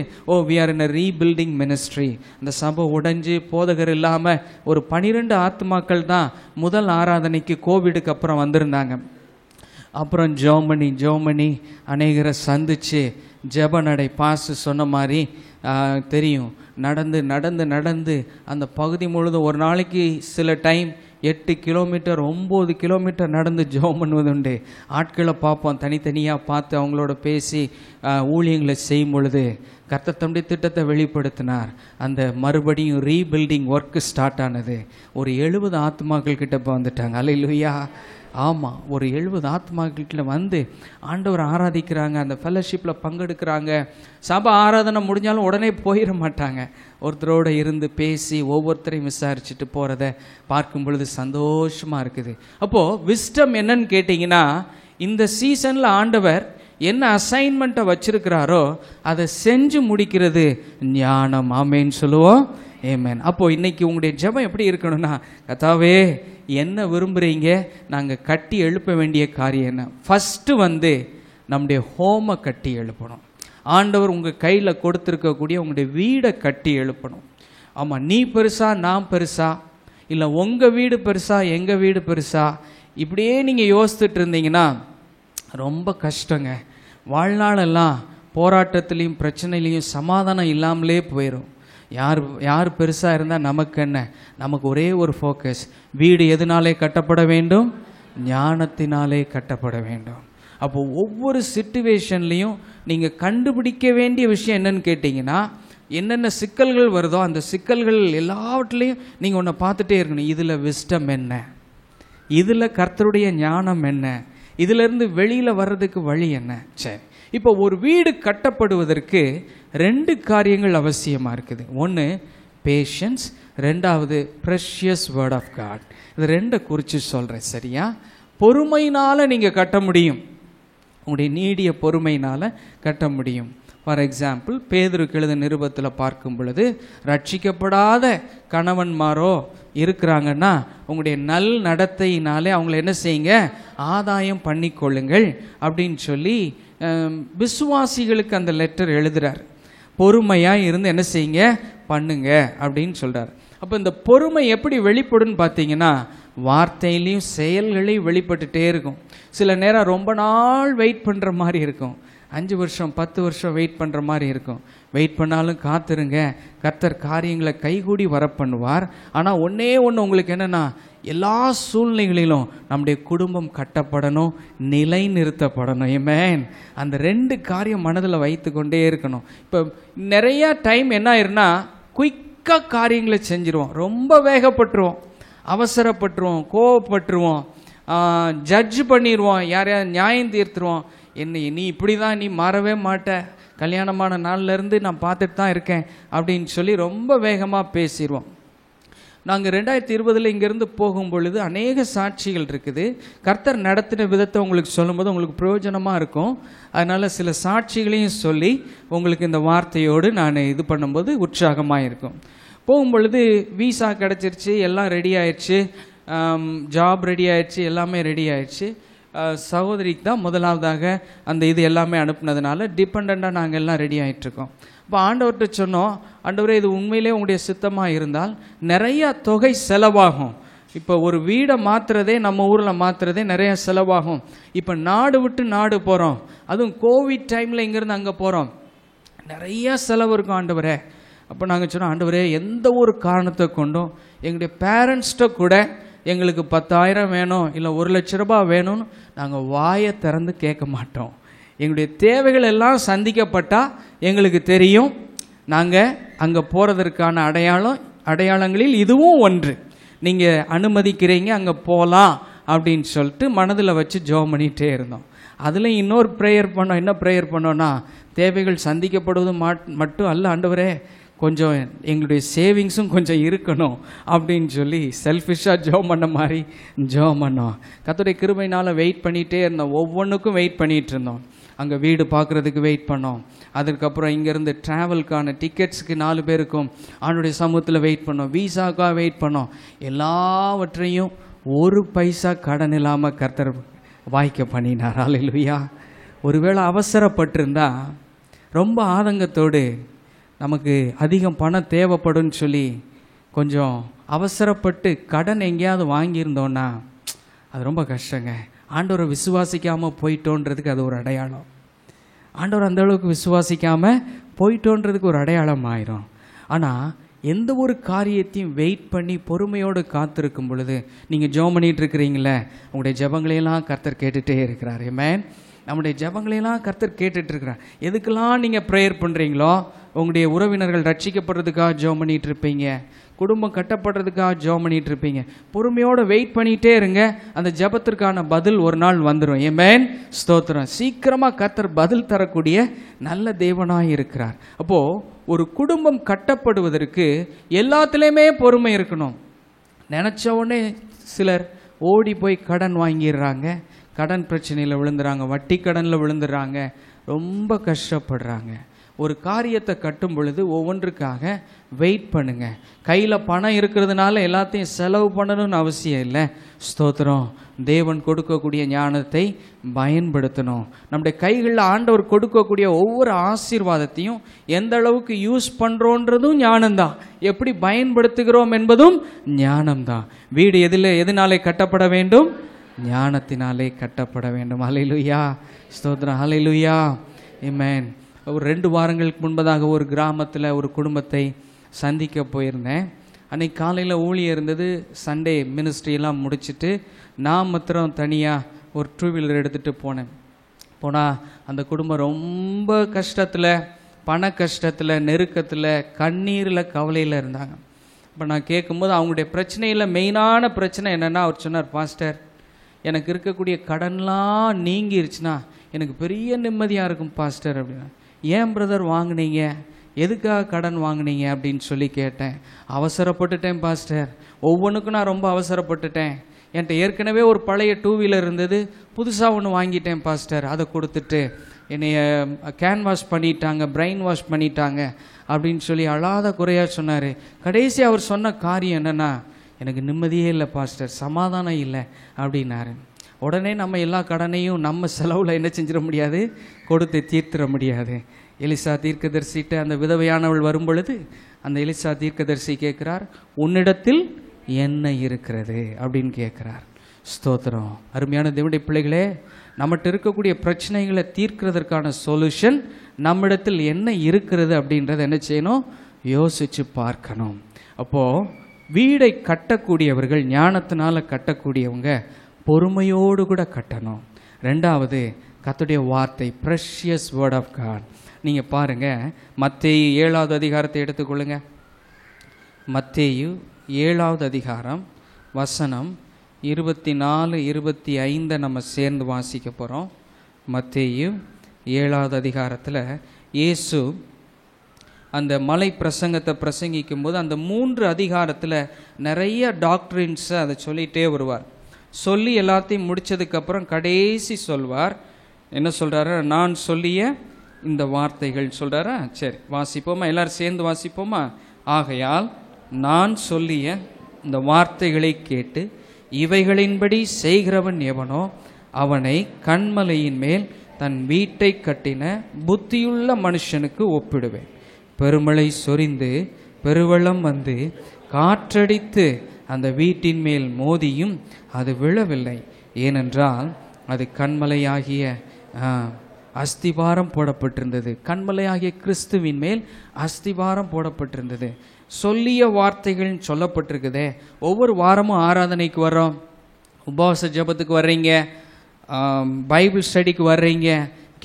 we are in a rebuilding ministry. அந்த சபை உடைஞ்சு போதகர் இல்லாமல் ஒரு 12 ஆத்மாக்கள் தான் முதல் ஆராதனைக்கு கோவிடுக்கு அப்புறம் வந்திருந்தாங்க. அப்புறம் ஜெர்மனி அநேகரை சந்தித்து ஜெப நடை பாஸ் சொன்ன மாதிரி தெரியும், நடந்து அந்த பகுதி முழுதும் ஒரு நாளைக்கு சில டைம் 8 கிலோமீட்டர் 9 கிலோமீட்டர் நடந்து ஜெபம் பண்ணுவதுண்டு. ஆட்களை பார்ப்போம், தனித்தனியாக பார்த்து அவங்களோட பேசி ஊழியங்களை செய்யும் பொழுது கர்த்தர் தம்முடைய திட்டத்தை வெளிப்படுத்தினார். அந்த மறுபடியும் ரீபில்டிங் ஒர்க்கு ஸ்டார்ட் ஆனது. ஒரு 70 ஆத்மாக்கள் கிட்ட இப்போ வந்துட்டாங்க. அல்லேலூயா. ஆமாம், ஒரு 70 ஆத்மாக்கிட்ட வந்து ஆண்டவர் ஆராதிக்கிறாங்க, அந்த ஃபெல்லோஷிப்பில் பங்கெடுக்கிறாங்க. சபை ஆராதனை முடிஞ்சாலும் உடனே போயிட மாட்டாங்க, ஒருத்தரோடு இருந்து பேசி ஒவ்வொருத்தரையும் விசாரிச்சுட்டு போகிறத பார்க்கும் பொழுது சந்தோஷமாக இருக்குது. அப்போது விஸ்டம் என்னன்னு கேட்டிங்கன்னா, இந்த சீசனில் ஆண்டவர் என்ன அசைன்மெண்ட்டை வச்சிருக்கிறாரோ அதை செஞ்சு முடிக்கிறது ஞானம். ஆமேன்னு சொல்லுவோம். ஏமேன். அப்போது இன்றைக்கி உங்களுடைய ஜெபம் எப்படி இருக்கணும்னா, கர்த்தாவே என்ன விரும்புகிறீங்க, நாங்கள் கட்டி எழுப்ப வேண்டிய காரியம் என்ன? ஃபஸ்ட்டு நம்முடைய ஹோமை கட்டி எழுப்பணும். ஆண்டவர் உங்கள் கையில் கொடுத்துருக்கக்கூடிய உங்களுடைய வீடை கட்டி எழுப்பணும். ஆமாம், நீ பெருசா நான் பெருசா, இல்லை உங்கள் வீடு பெருசா எங்கள் வீடு பெருசா, இப்படியே நீங்கள் யோசித்துட்டு இருந்தீங்கன்னா ரொம்ப கஷ்டங்க. வாழ்நாளெல்லாம் போராட்டத்துலேயும் பிரச்சனையிலையும் சமாதானம் இல்லாமலே போயிடும். யார் பெருசாக இருந்தால் நமக்கு என்ன? நமக்கு ஒரே ஒரு ஃபோக்கஸ், வீடு எதனாலே கட்டப்பட வேண்டும்? ஞானத்தினாலே கட்டப்பட வேண்டும். அப்போது ஒவ்வொரு சிச்சுவேஷன்லேயும் நீங்கள் கண்டுபிடிக்க வேண்டிய விஷயம் என்னன்னு கேட்டிங்கன்னா, என்னென்ன சிக்கல்கள் வருதோ அந்த சிக்கல்கள் எல்லாவற்றிலையும் நீங்கள் ஒன்றை பார்த்துட்டே இருக்கணும். இதில் விஸ்டம் என்ன, இதில் கர்த்தருடைய ஞானம் என்ன, இதிலிருந்து வெளியில் வர்றதுக்கு வழி என்ன? சரி, இப்போ ஒரு வீடு கட்டப்படுவதற்கு 2 காரியங்கள் அவசியமாக இருக்குது. ஒன்று பேஷன்ஸ், 2வது ப்ரெஷியஸ் வேர்ட் ஆஃப் காட். இது 2 குறித்து சொல்கிறேன், சரியா? பொறுமையினால் நீங்கள் கட்ட முடியும். உங்களுடைய நீடிய பொறுமையினால் கட்ட முடியும். ஃபார் எக்ஸாம்பிள், பேதுருக்கு எழுதின நிருபத்தில் பார்க்கும் பொழுது, ரட்சிக்கப்படாத கணவன்மாரோ இருக்கிறாங்கன்னா உங்களுடைய நல் நடத்தையினாலே அவங்கள என்ன செய்யுங்க, ஆதாயம் பண்ணிக்கொள்ளுங்கள் அப்படின்னு சொல்லி விசுவாசிகளுக்கு அந்த லெட்டர் எழுதுறார். பொறுமையாக இருந்து என்ன செய்யுங்க, பண்ணுங்க அப்படின்னு சொல்கிறார். அப்போ இந்த பொறுமை எப்படி வெளிப்படுன்னு பார்த்தீங்கன்னா, வார்த்தையிலையும் செயல்களையும் வெளிப்பட்டுட்டே இருக்கும். சில நேரம் ரொம்ப நாள் வெயிட் பண்ணுற மாதிரி இருக்கும், 5 வருஷம் 10 வருஷம் வெயிட் பண்ணுற மாதிரி இருக்கும். வெயிட் பண்ணாலும் காத்துருங்க, கர்த்தர் காரியங்களை கைகூடி வர பண்ணுவார். ஆனால் ஒன்றே ஒன்று உங்களுக்கு என்னென்னா, எல்லா சூழ்நிலைகளிலும் நம்முடைய குடும்பம் கட்டப்படணும், நிலை நிறுத்தப்படணும். ஆமென். அந்த 2 காரியம் மனதில் வைத்து கொண்டே இருக்கணும். இப்போ நிறையா டைம் என்ன ஆயிருன்னா, குயிக்காக காரியங்களை செஞ்சிருவோம், ரொம்ப வேகப்பட்டுருவோம், அவசரப்பட்டுருவோம், கோவப்பட்டுருவோம், ஜட்ஜ் பண்ணிடுவோம், யாரையா நியாயம் தீர்த்துருவோம். என்ன நீ இப்படி தான், நீ மாறவே மாட்ட, கல்யாணமான நாள்லேருந்து நான் பார்த்துட்டு தான் இருக்கேன் அப்படின்னு சொல்லி ரொம்ப வேகமாக பேசிடுவோம். நாங்கள் 2020 இங்கேருந்து போகும் பொழுது அநேக சாட்சிகள் இருக்குது. கர்த்தர் நடத்தின விதத்தை உங்களுக்கு சொல்லும்போது உங்களுக்கு பிரயோஜனமாக இருக்கும். அதனால் சில சாட்சிகளையும் சொல்லி உங்களுக்கு இந்த வார்த்தையோடு நான் இது பண்ணும்போது உற்சாகமாக இருக்கும். போகும்பொழுது விசா கிடச்சிருச்சு, எல்லாம் ரெடி ஆயிடுச்சு, ஜாப் ரெடி ஆயிடுச்சு, எல்லாமே ரெடி ஆயிடுச்சு. சகோதரிக்கு தான் முதலாவதாக அந்த இது எல்லாமே அனுப்புனதுனால டிபெண்ட்டாக நாங்கள் எல்லாம் ரெடி ஆகிட்டுருக்கோம். இப்போ ஆண்டவர்கிட்ட சொன்னோம், ஆண்டவரே இது உண்மையிலே உங்களுடைய சித்தமாக இருந்தால் நிறையா தொகை செலவாகும். இப்போ ஒரு வீடை மாற்றுறதே, நம்ம ஊரில் மாற்றுறதே நிறைய செலவாகும். இப்போ நாடு விட்டு நாடு போகிறோம், அதுவும் கோவிட் டைமில் இங்கேருந்து அங்கே போகிறோம், நிறையா செலவு இருக்கும் ஆண்டவரே. அப்போ நாங்கள் சொன்னோம், ஆண்டவரே எந்த ஒரு காரணத்தை கொண்டும் எங்களுடைய பேரண்ட்ஸ்கிட்ட கூட எங்களுக்கு 10,000 வேணும் இல்லை 1,00,000 ரூபாய் வேணும்னு நாங்கள் வாயை திறந்து கேட்க மாட்டோம். எங்களுடைய தேவைகள் எல்லாம் சந்திக்கப்பட்டால் எங்களுக்கு தெரியும், நாங்கள் அங்கே போகிறதற்கான அடையாளங்களில் இதுவும் ஒன்று. நீங்கள் அனுமதிக்கிறீங்க, அங்கே போகலாம் அப்படின்னு சொல்லிட்டு மனதில் வச்சு ஜெபம் பண்ணிகிட்டே இருந்தோம். அதில் இன்னொரு ப்ரேயர் பண்ணோம். என்ன ப்ரேயர் பண்ணோன்னா, தேவைகள் சந்திக்கப்படுவது மட்டும் அல்ல ஆண்டவரே, கொஞ்சம் எங்களுடைய சேவிங்ஸும் கொஞ்சம் இருக்கணும் அப்படின்னு சொல்லி செல்ஃபிஷாக ஜெபம் பண்ண மாதிரி ஜெபம் பண்ணோம். கர்த்தருடைய கிருபையினால் வெயிட் பண்ணிகிட்டே இருந்தோம், ஒவ்வொன்றுக்கும் வெயிட் பண்ணிகிட்டு இருந்தோம். அங்கே வீடு பார்க்குறதுக்கு வெயிட் பண்ணோம். அதுக்கப்புறம் இங்கேருந்து ட்ராவலுக்கான டிக்கெட்ஸுக்கு 4 பேருக்கும் ஆண்டவருடைய சமூகத்தில் வெயிட் பண்ணோம். விசாக்காக வெயிட் பண்ணோம். எல்லாவற்றையும் ஒரு பைசா கடன் இல்லாமல் கர்த்தர் வாய்க்க பண்ணினார். அல்லேலூயா. ஒருவேளை அவசரப்பட்டிருந்தா, ரொம்ப ஆதங்கத்தோடு நமக்கு அதிகம் பணம் தேவைப்படும் சொல்லி கொஞ்சம் அவசரப்பட்டு கடன் எங்கேயாவது வாங்கியிருந்தோன்னா அது ரொம்ப கஷ்டங்க. ஆண்டவரை விசுவாசிக்காமல் போயிட்டோன்றதுக்கு அது ஒரு அடையாளம். ஆண்டவர் அந்த அளவுக்கு விசுவாசிக்காமல் போயிட்டோன்றதுக்கு ஒரு அடையாளம் ஆயிரும். ஆனால் எந்த ஒரு காரியத்தையும் வெயிட் பண்ணி பொறுமையோடு காத்திருக்கும் பொழுது, நீங்கள் ஜெபம் பண்ணிகிட்டு இருக்கிறீங்களே, உங்களுடைய ஜெபங்களையெல்லாம் கர்த்தர் கேட்டுகிட்டே இருக்கிறார். ஆமென். நம்முடைய ஜெபங்களையெல்லாம் கர்த்தர் கேட்டுட்ருக்கிறார். எதுக்கெல்லாம் நீங்கள் ப்ரேயர் பண்ணுறீங்களோ, உங்களுடைய உறவினர்கள் ரட்சிக்கப்படுறதுக்காக ஜெபம் பண்ணிகிட்டு இருப்பீங்க, குடும்பம் கட்டப்படுறதுக்காக ஜெபம் பண்ணிகிட்டு இருப்பீங்க. பொறுமையோடு வெயிட் பண்ணிகிட்டே இருங்க, அந்த ஜெபத்திற்கான பதில் ஒரு நாள் வந்துடும். ஆமென். ஸ்தோத்திரம். சீக்கிரமாக கர்த்தர் பதில் தரக்கூடிய நல்ல தேவனாக இருக்கிறார். அப்போது ஒரு குடும்பம் கட்டப்படுவதற்கு எல்லாத்துலேயுமே பொறுமை இருக்கணும். நினச்ச உடனே சிலர் ஓடி போய் கடன் வாங்கிடுறாங்க, கடன் பிரச்சனையில் விழுந்துறாங்க, வட்டி கடனில் விழுந்துடுறாங்க, ரொம்ப கஷ்டப்படுறாங்க. ஒரு காரியத்தை கட்டும் பொழுது ஒவ்வொன்றுக்காக வெயிட் பண்ணுங்க. கையில் பணம் இருக்கிறதுனால எல்லாத்தையும் செலவு பண்ணணும்னு அவசியம் இல்லை. ஸ்தோத்திரம். தேவன் கொடுக்கக்கூடிய ஞானத்தை பயன்படுத்தணும். நம்முடைய கைகளில் ஆண்டவர் கொடுக்கக்கூடிய ஒவ்வொரு ஆசீர்வாதத்தையும் எந்த அளவுக்கு யூஸ் பண்ணுறோன்றதும் ஞானம்தான், எப்படி பயன்படுத்துகிறோம் என்பதும் ஞானம்தான். வீடு எதனாலே கட்டப்பட வேண்டும்? ஞானத்தினாலே கட்டப்பட வேண்டும். ஹல்லேலூயா. ஸ்தோத்திரம். ஹல்லேலூயா. ஆமென். ஒரு 2 வாரங்களுக்கு முன்பதாக ஒரு கிராமத்தில் ஒரு குடும்பத்தை சந்திக்க போயிருந்தேன். அன்றைக்கி காலையில் ஊழியர் இருந்தது. சண்டே மினிஸ்ட்ரியெல்லாம் முடிச்சுட்டு நான் மாத்திரம் தனியாக ஒரு 2 வீலர் எடுத்துகிட்டு போனால் அந்த குடும்பம் ரொம்ப கஷ்டத்தில், பண கஷ்டத்தில், நெருக்கத்தில், கண்ணீரில், கவலையில் இருந்தாங்க. இப்போ நான் கேட்கும்போது அவங்களுடைய பிரச்சனையில் மெயினான பிரச்சனை என்னென்னா, அவர் சொன்னார், பாஸ்டர் எனக்கு இருக்கக்கூடிய கடன்லாம் நீங்கிருச்சுன்னா எனக்கு பெரிய நிம்மதியாக இருக்கும் பாஸ்டர் அப்படின்னா. ஏன் பிரதர் வாங்கினீங்க, எதுக்காக கடன் வாங்கினீங்க அப்படின்னு சொல்லி கேட்டேன். அவசரப்பட்டுட்டேன் பாஸ்டர், ஒவ்வொன்றுக்கும் நான் ரொம்ப அவசரப்பட்டுட்டேன். என்கிட்ட ஏற்கனவே ஒரு பழைய 2 வீலர் இருந்தது, புதுசாக ஒன்று வாங்கிட்டேன் பாஸ்டர், அதை கொடுத்துட்டு என்னைய கேன்வாஷ் பண்ணிட்டாங்க, பிரெயின் வாஷ் பண்ணிட்டாங்க அப்படின்னு சொல்லி அழாத குறையாக சொன்னார். கடைசி அவர் சொன்ன காரியம் என்னென்னா, எனக்கு நிம்மதியே இல்லை பாஸ்டர், சமாதானம் இல்லை அப்படின்னாரு. உடனே நம்ம எல்லா கடனையும் நம்ம செலவில் என்ன செஞ்சிட முடியாது, கொடுத்து தீர்த்திட முடியாது. எலிசா தீர்க்கதரிசிட்ட அந்த விதவையானவள் வரும் பொழுது அந்த எலிசா தீர்க்கதரிசி கேட்குறார், உன்னிடத்தில் என்ன இருக்கிறது அப்படின்னு கேட்குறார். ஸ்தோத்திரம். அருமையான தேவனுடைய பிள்ளைகளே, நம்மகிட்ட இருக்கக்கூடிய பிரச்சனைகளை தீர்க்கிறதற்கான சொல்யூஷன் நம்மிடத்தில் என்ன இருக்கிறது அப்படின்றத என்ன செய்யணும், யோசித்து பார்க்கணும். அப்போது வீடை கட்டக்கூடியவர்கள், ஞானத்தினால கட்டக்கூடியவங்க பொறுமையோடு கூட கட்டணும். ரெண்டாவது கர்த்தருடைய வார்த்தை, ப்ரெஷியஸ் வேர்ட் ஆஃப் காட். நீங்கள் பாருங்கள், மத்தேயு 7வது அதிகாரத்தை எடுத்துக்கொள்ளுங்க. மத்தேயு 7வது அதிகாரம் வசனம் 24, 25 நம்ம சேர்ந்து வாசிக்க போகிறோம். மத்தேயு 7வது அதிகாரத்தில் இயேசு அந்த மலை பிரசங்கத்தை பிரசங்கிக்கும் போது அந்த 3 அதிகாரத்தில் நிறைய டாக்டரின்ஸை அதை சொல்லிகிட்டே வருவார். சொல்லி எல்லாத்தையும் முடித்ததுக்கப்புறம் கடைசி சொல்வார். என்ன சொல்கிறாரு, நான் சொல்லிய இந்த வார்த்தைகள் சொல்கிறாரா. சரி வாசிப்போமா, எல்லோரும் சேர்ந்து வாசிப்போமா. ஆகையால் நான் சொல்லிய இந்த வார்த்தைகளை கேட்டு இவைகளின்படி செய்கிறவன் எவனோ அவனை கன்மலையின் மேல் தன் வீட்டை கட்டின புத்தியுள்ள மனுஷனுக்கு ஒப்பிடுவேன். பெருமழை சொரிந்து பெருவெள்ளம் வந்து காற்றடித்து அந்த வீட்டின் மேல் மோதியும் அது விழவில்லை, ஏனென்றால் அது கன்மலையாகிய அஸ்திபாரம் போடப்பட்டிருந்தது. கன்மலையாகிய கிறிஸ்துவின் மேல் அஸ்திபாரம் போடப்பட்டிருந்தது. சொல்லிய வார்த்தைகள் சொல்லப்பட்டிருக்குதே. ஒவ்வொரு வாரமும் ஆராதனைக்கு வர்றோம், உபவாச ஜெபத்துக்கு வர்றீங்க, பைபிள் ஸ்டடிக்கு வர்றீங்க.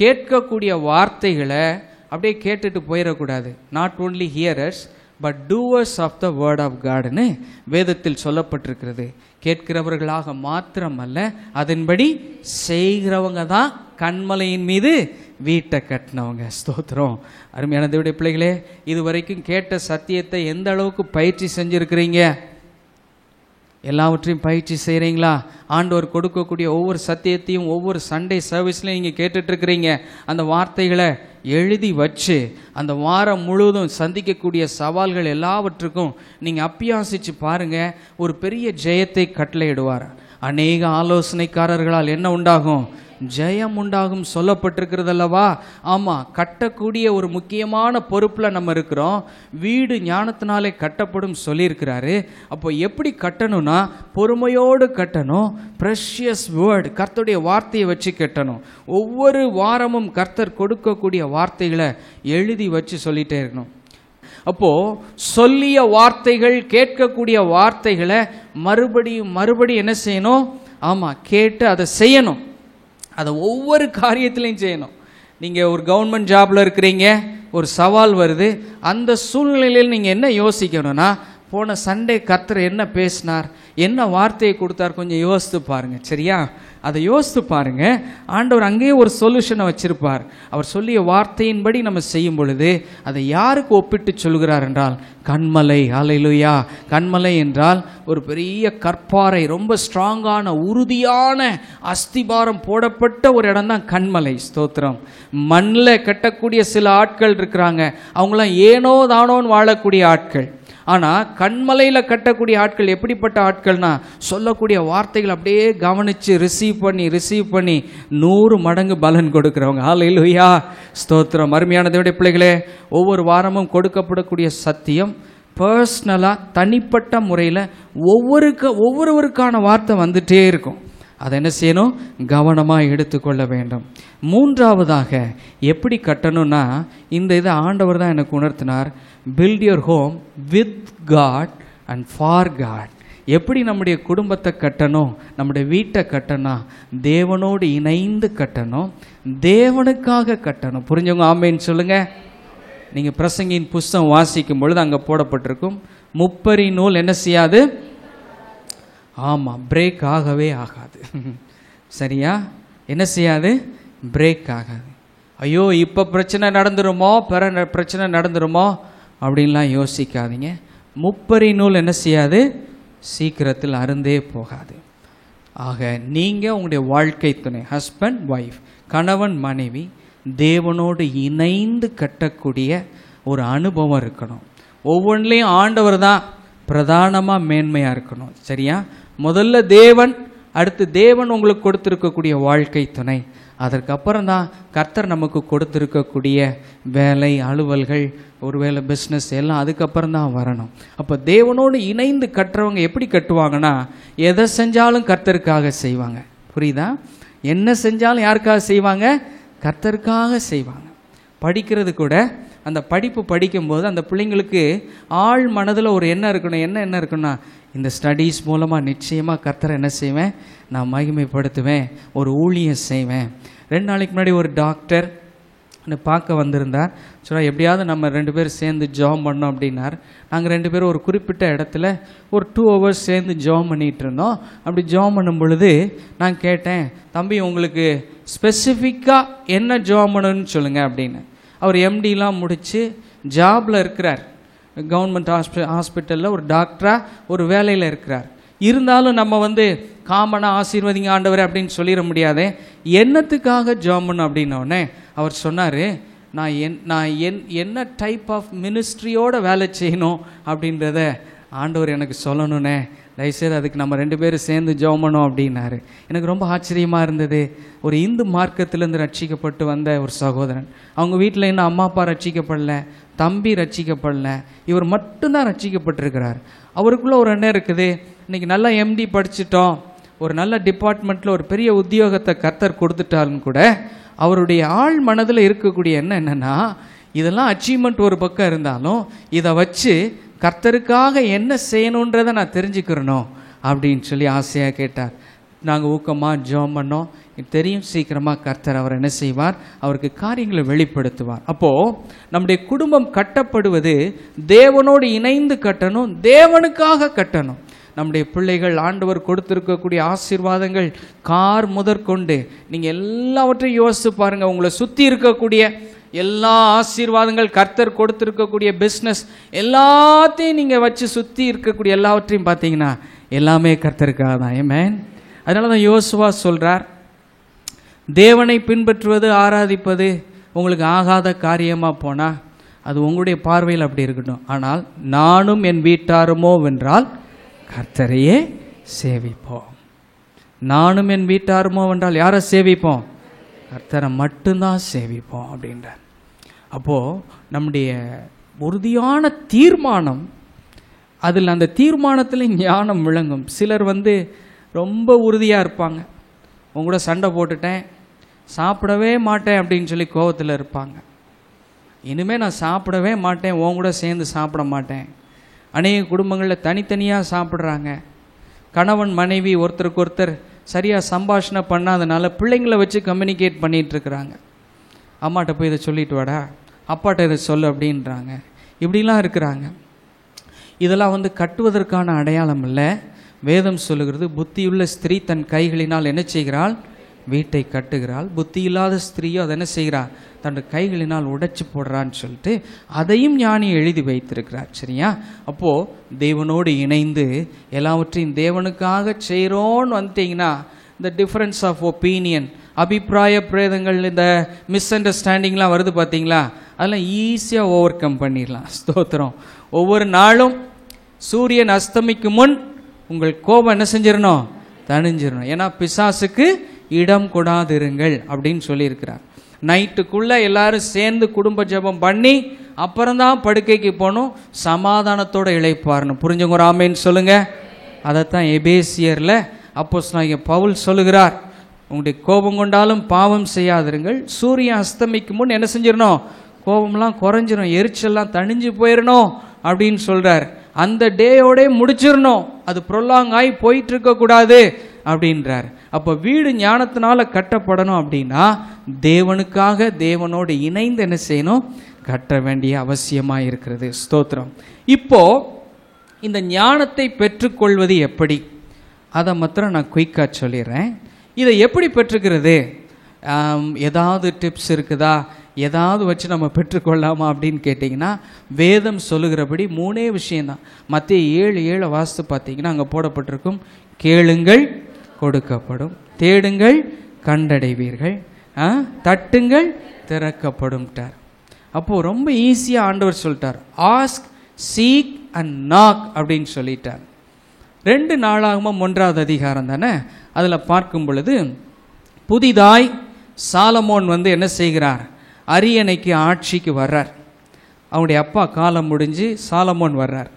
கேட்கக்கூடிய வார்த்தைகளை அப்படியே கேட்டுட்டு போயிடக்கூடாது. Not only hearers but doers of the word of காட்னு வேதத்தில் சொல்லப்பட்டிருக்கிறது. கேட்கிறவர்களாக மாத்திரமல்ல, அதன்படி செய்கிறவங்க தான் கன்மலையின் மீது வீட்டை கட்டினவங்க. ஸ்தோத்திரம். அருமையான தேவனுடைய பிள்ளைகளே, இது வரைக்கும் கேட்ட சத்தியத்தை எந்த அளவுக்கு பயிற்சி செஞ்சுருக்கிறீங்க? எல்லாவற்றையும் பயிற்சி செய்கிறீங்களா? ஆண்டவர் கொடுக்கக்கூடிய ஒவ்வொரு சத்தியத்தையும் ஒவ்வொரு சண்டே சர்வீஸ்லையும் நீங்கள் கேட்டுட்ருக்கிறீங்க. அந்த வார்த்தைகளை எழுதி வச்சு அந்த வாரம் முழுவதும் சந்திக்கக்கூடிய சவால்கள் எல்லாவற்றுக்கும் நீங்கள் அப்பியாசிச்சு பாருங்கள். ஒரு பெரிய ஜெயத்தை கட்டளையிடுவார். அநேக ஆலோசனைக்காரர்களால் என்ன உண்டாகும்? ஜெயம் உண்டாகும் சொல்லப்பட்டிருக்கிறது அல்லவா? ஆமாம், கட்டக்கூடிய ஒரு முக்கியமான பொறுப்பில் நம்ம இருக்கிறோம். வீடு ஞானத்தினாலே கட்டப்படும் சொல்லியிருக்கிறாரு. அப்போ எப்படி கட்டணும்னா பொறுமையோடு கட்டணும். ப்ரெஷியஸ் வேர்டு, கர்த்தருடைய வார்த்தையை வச்சு கட்டணும். ஒவ்வொரு வாரமும் கர்த்தர் கொடுக்கக்கூடிய வார்த்தைகளை எழுதி வச்சு சொல்லிகிட்டே இருக்கணும். அப்போது சொல்லிய வார்த்தைகள், கேட்கக்கூடிய வார்த்தைகளை மறுபடியும் என்ன செய்யணும்? ஆமாம், கேட்டு அதை செய்யணும். அதை ஒவ்வொரு காரியத்திலையும் செய்யணும். நீங்கள் ஒரு கவர்மெண்ட் ஜாபில் இருக்கிறீங்க, ஒரு சவால் வருது. அந்த சூழ்நிலையில் நீங்கள் என்ன யோசிக்கணும்னா, போன சண்டே கர்த்தர் என்ன பேசினார், என்ன வார்த்தையை கொடுத்தார், கொஞ்சம் யோசித்து பாருங்கள். சரியா? அதை யோசித்து பாருங்கள். ஆண்டவர் அங்கேயே ஒரு சொல்யூஷனை வச்சிருப்பார். அவர் சொல்லிய வார்த்தையின்படி நம்ம செய்யும் பொழுது அதை யாருக்கு ஒப்பிட்டு சொல்கிறார் என்றால் கன்மலை. ஹல்லேலூயா. கன்மலை என்றால் ஒரு பெரிய கற்பாறை, ரொம்ப ஸ்ட்ராங்கான உறுதியான அஸ்திபாரம் போடப்பட்ட ஒரு இடம் தான் கன்மலை. ஸ்தோத்திரம். மண்ணில் கட்டக்கூடிய சில ஆட்கள் இருக்கிறாங்க, அவங்களாம் ஏனோ தானோன்னு வாழக்கூடிய ஆட்கள். ஆனால் கன்மலையில் கட்டக்கூடிய ஆட்கள் எப்படிப்பட்ட ஆட்கள்னா, சொல்லக்கூடிய வார்த்தைகள் அப்படியே கவனித்து ரிசீவ் பண்ணி 100 மடங்கு பலன் கொடுக்குறவங்க. ஹல்லேலூயா. ஸ்தோத்திரம். அருமையான தேவனுடைய பிள்ளைகளே, ஒவ்வொரு வாரமும் கொடுக்கப்படக்கூடிய சத்தியம் பர்சனலாக தனிப்பட்ட முறையில் ஒவ்வொருவருக்கான வார்த்தை வந்துட்டே இருக்கும். அதை என்ன செய்யணும்? கவனமாக எடுத்துக்கொள்ள வேண்டும். மூன்றாவதாக எப்படி கட்டணும்னா, இந்த இதை ஆண்டவர் தான் எனக்கு உணர்த்தினார். Build your home with God and for God. எப்படி நம்முடைய குடும்பத்தை கட்டணும், நம்முடைய வீட்டை கட்டணும்? தேவனோடு இணைந்து கட்டணும், தேவனுக்காக கட்டணும். புரிஞ்சவங்க ஆமேன்னு சொல்லுங்கள். நீங்கள் பிரசங்கியின் புஸ்தகம் வாசிக்கும் பொழுது அங்கே போடப்பட்டிருக்கும், முப்பரி நூல் என்ன செய்யாது? ஆமாம், பிரேக் ஆகவே ஆகாது. சரியா? என்ன செய்யாது? பிரேக் ஆகாது. ஐயோ இப்போ பிரச்சனை நடந்துருமோ, பிரச்சனை நடந்துருமோ அப்படின்லாம் யோசிக்காதீங்க. முப்பரி நூல் என்ன செய்யாது? சீக்கிரத்தில் அருந்தே போகாது. ஆக நீங்கள் உங்களுடைய வாழ்க்கை துணை, ஹஸ்பண்ட் ஒய்ஃப், கணவன் மனைவி, தேவனோடு இணைந்து கட்டக்கூடிய ஒரு அனுபவம் இருக்கணும். ஒவ்வொன்றிலையும் ஆண்டவர் தான் பிரதானமாக மேன்மையாக இருக்கணும். சரியா? முதல்ல தேவன், அடுத்து தேவன் உங்களுக்கு கொடுத்துருக்கக்கூடிய வாழ்க்கை துணை, அதற்கப்புறம் தான் கர்த்தர் நமக்கு கொடுத்துருக்கக்கூடிய வேலை, அலுவல்கள், ஒருவேளை பிஸ்னஸ் எல்லாம் அதுக்கப்புறம் தான் வரணும். அப்போ தேவனோடு இணைந்து கட்டுறவங்க எப்படி கட்டுவாங்கன்னா, எதை செஞ்சாலும் கர்த்தருக்காக செய்வாங்க. புரியுதா? என்ன செஞ்சாலும் யாருக்காக செய்வாங்க? கர்த்தருக்காக செய்வாங்க. படிக்கிறது கூட, அந்த படிப்பு படிக்கும்போது அந்த பிள்ளைங்களுக்கு ஆழ் மனதில் ஒரு எண்ணம் இருக்கணும். என்ன இருக்குன்னா, இந்த ஸ்டடீஸ் மூலமாக நிச்சயமாக கர்த்தரை என்ன செய்வேன்? நான் மகிமைப்படுத்துவேன், ஒரு ஊழியம் செய்வேன். 2 நாளைக்கு முன்னாடி ஒரு டாக்டர் பார்க்க வந்திருந்தார். சொல்ல எப்படியாவது நம்ம 2 பேரும் சேர்ந்து ஜாம் பண்ணோம் அப்படின்னார். நாங்கள் 2 பேரும் ஒரு குறிப்பிட்ட இடத்துல ஒரு 2 hours சேர்ந்து ஜாம் பண்ணிகிட்டு இருந்தோம். அப்படி ஜாம் பண்ணும் பொழுது நான் கேட்டேன், தம்பி உங்களுக்கு ஸ்பெசிஃபிக்காக என்ன ஜாம் பண்ணணும்னு சொல்லுங்கள் அப்படின்னு. அவர் எம்டிலாம் முடித்து ஜாபில் இருக்கிறார், கவர்மெண்ட் ஹாஸ்பிட்டலில் ஒரு டாக்டராக ஒரு வேலையில் இருக்கிறார். இருந்தாலும் நம்ம காமனாக ஆசீர்வதிங்க ஆண்டவரே அப்படின்னு சொல்லிட முடியாதே. என்னத்துக்காக ஜாம் பண்ணணும் அப்படின்னோடனே அவர் சொன்னார், நான் என்ன டைப் ஆஃப் மினிஸ்ட்ரியோட வேலை செய்யணும் அப்படின்றத ஆண்டவர் எனக்கு சொல்லணுன்னே, தயவுசெய்து அதுக்கு நம்ம 2 பேரும் சேர்ந்து ஜெபம் பண்ணோம் அப்படின்னாரு. எனக்கு ரொம்ப ஆச்சரியமாக இருந்தது. ஒரு இந்து மார்க்கத்திலேருந்து ரட்சிக்கப்பட்டு வந்த ஒரு சகோதரன், அவங்க வீட்டில் இன்னும் அம்மா அப்பா ரட்சிக்கப்படல, தம்பி ரட்சிக்கப்படல, இவர் மட்டும்தான் ரட்சிக்கப்பட்டிருக்கிறார். அவருக்குள்ளே ஒரு எண்ணம் இருக்குது, இன்றைக்கி நல்லா எம்டி படிச்சிட்டோம், ஒரு நல்ல டிபார்ட்மெண்ட்டில் ஒரு பெரிய உத்தியோகத்தை கர்த்தர் கொடுத்துட்டாலும் கூட அவருடைய ஆழ் மனதில் இருக்கக்கூடிய எண்ணம் என்னென்னா, இதெல்லாம் அச்சீவ்மெண்ட் ஒரு பக்கம் இருந்தாலும் இதை வச்சு கர்த்தருக்காக என்ன செய்யணுன்றதை நான் தெரிஞ்சுக்கிறணும் அப்படின்னு சொல்லி ஆசையாக கேட்டார். நாங்கள் ஊக்கமாக ஜெபம் பண்ணோம். தெரியும் சீக்கிரமாக கர்த்தர் அவர் என்ன செய்வார், அவருக்கு காரியங்களை வெளிப்படுத்துவார். அப்போது நம்முடைய குடும்பம் கட்டப்படுவது தேவனோடு இணைந்து கட்டணும், தேவனுக்காக கட்டணும். நம்முடைய பிள்ளைகள் ஆண்டவர் கொடுத்துருக்கக்கூடிய ஆசீர்வாதங்கள் கார் முதற்கொண்டு நீங்கள் எல்லாவற்றையும் யோசித்து பாருங்கள். உங்களை சுற்றி இருக்கக்கூடிய எல்லா ஆசீர்வாதங்கள், கர்த்தர் கொடுத்துருக்கக்கூடிய பிஸ்னஸ் எல்லாத்தையும் நீங்கள் வச்சு சுற்றி இருக்கக்கூடிய எல்லாவற்றையும் பார்த்தீங்கன்னா எல்லாமே கர்த்தருக்காக தான். ஆமென். அதனால தான் யோசுவா சொல்கிறார், தேவனை பின்பற்றுவது, ஆராதிப்பது உங்களுக்கு ஆகாத காரியமாக போனால் அது உங்களுடைய பார்வையில் அப்படி இருக்கட்டும். ஆனால் நானும் என் வீட்டாருமோ வென்றால் கர்த்தரையே சேவிப்போம். நானும் என் வீட்டாருமோ வென்றால் யாரை சேவிப்போம்? கர்த்தரை மட்டும்தான் சேவிப்போம் அப்படின்றார். அப்போது நம்முடைய உறுதியான தீர்மானம், அதில் அந்த தீர்மானத்தில் ஞானம் விளங்கும். சிலர் ரொம்ப உறுதியாக இருப்பாங்க, உங்களோட சண்டை போட்டுட்டேன், சாப்பிடவே மாட்டேன் அப்படின்னு சொல்லி கோபத்தில் இருப்பாங்க. இனிமேல் நான் சாப்பிடவே மாட்டேன், உன் கூட சேர்ந்து சாப்பிட மாட்டேன். அநேக குடும்பங்களில் தனித்தனியாக சாப்பிட்றாங்க. கணவன் மனைவி ஒருத்தருக்கு ஒருத்தர் சரியாக சம்பாஷணை பண்ணாதனால பிள்ளைங்களை வச்சு கம்யூனிகேட் பண்ணிகிட்ருக்குறாங்க. அம்மாட்ட போய் இதை சொல்லிட்டு வாடா, அப்பாட்ட இதை சொல்லு அப்படின்றாங்க. இப்படிலாம் இருக்கிறாங்க. இதெல்லாம் கட்டுவதற்கான அடையாளம் இல்லை. வேதம் சொல்லுகிறது, புத்தியுள்ள ஸ்திரீ தன் கைகளினால் என்ன செய்கிறாள்? வீட்டை கட்டுகிறாள். புத்தி இல்லாத ஸ்திரீயோ அதை என்ன செய்கிறாள்? தன் கைகளினால் உடைச்சி போடுறான்னு சொல்லிட்டு அதையும் ஞானி எழுதி வைத்திருக்கிறார். சரியா? அப்போது தேவனோடு இணைந்து எல்லாவற்றையும் தேவனுக்காக செய்கிறோன்னு வந்துட்டிங்கன்னா, இந்த டிஃப்ரென்ஸ் ஆஃப் ஒப்பீனியன், அபிப்பிராய பிரேதங்கள், இந்த மிஸ் அண்டர்ஸ்டாண்டிங்லாம் வருது பார்த்தீங்களா, அதெல்லாம் ஈஸியாக ஓவர் கம் பண்ணிடலாம். ஸ்தோத்திரம். ஒவ்வொரு நாளும் சூரியன் அஸ்தமிக்கு முன் உங்கள் கோபம் என்ன செஞ்சிடணும்? தணிஞ்சிடணும். ஏன்னா பிசாசுக்கு இடம் கொடாதிருங்கள் அப்படின்னு சொல்லியிருக்கிறார். நைட்டுக்குள்ளே எல்லாரும் சேர்ந்து குடும்ப ஜெபம் பண்ணி அப்புறம்தான் படுக்கைக்கு போகணும், சமாதானத்தோடு இளைப்பாரணும். புரிஞ்சவங்க ஒரு ஆமேன்னு சொல்லுங்கள். அதைத்தான் எபேசியரில் அப்போஸ்தலனாகிய பவுல் சொல்லுகிறார், உங்களுடைய கோபம் கொண்டாலும் பாவம் செய்யாதிருங்கள், சூரியன் அஸ்தமிக்கு முன் என்ன செஞ்சிடணும்? கோபம்லாம் குறைஞ்சிரும், எரிச்சல்லாம் தணிஞ்சு போயிடணும் அப்படின்னு சொல்கிறார். அந்த டேயோட முடிச்சிடணும், அது ப்ரொலாங் ஆகி போயிட்டு இருக்கக்கூடாது அப்படின்றார். அப்போ வீடு ஞானத்தினால கட்டப்படணும் அப்படின்னா தேவனுக்காக தேவனோடு இணைந்து என்ன செய்யணும்? கட்ட வேண்டிய அவசியமாக இருக்கிறது. ஸ்தோத்திரம். இப்போ இந்த ஞானத்தை பெற்றுக்கொள்வது எப்படி, அதை மாத்திரம் நான் குயிக்காக சொல்லிடுறேன். இதை எப்படி பெற்றுக்கிறது? ஏதாவது டிப்ஸ் இருக்குதா, ஏதாவது வச்சு நம்ம பெற்றுக்கொள்ளாமா அப்படின்னு கேட்டிங்கன்னா, வேதம் சொல்லுகிறபடி 3 விஷயந்தான். மத்தேயு 7:7 வாசித்து பார்த்தீங்கன்னா அங்கே போடப்பட்டிருக்கும், கேளுங்கள் கொடுக்கப்படும், தேடுங்கள் கண்டடைவீர்கள், தட்டுங்கள் திறக்கப்படும். அப்போது ரொம்ப ஈஸியாக ஆண்டவர் சொல்லிட்டார், ஆஸ்க், சீக் அண்ட் நாக் அப்படின்னு சொல்லிட்டார். 2 நாளாகமம் 1வது அதிகாரம் தானே, அதில் பார்க்கும் பொழுது புதிதாய் சாலமோன் என்ன செய்கிறார், அரியணைக்கு ஆட்சிக்கு வர்றார். அவருடைய அப்பா காலம் முடிஞ்சு சாலமோன் வர்றார்.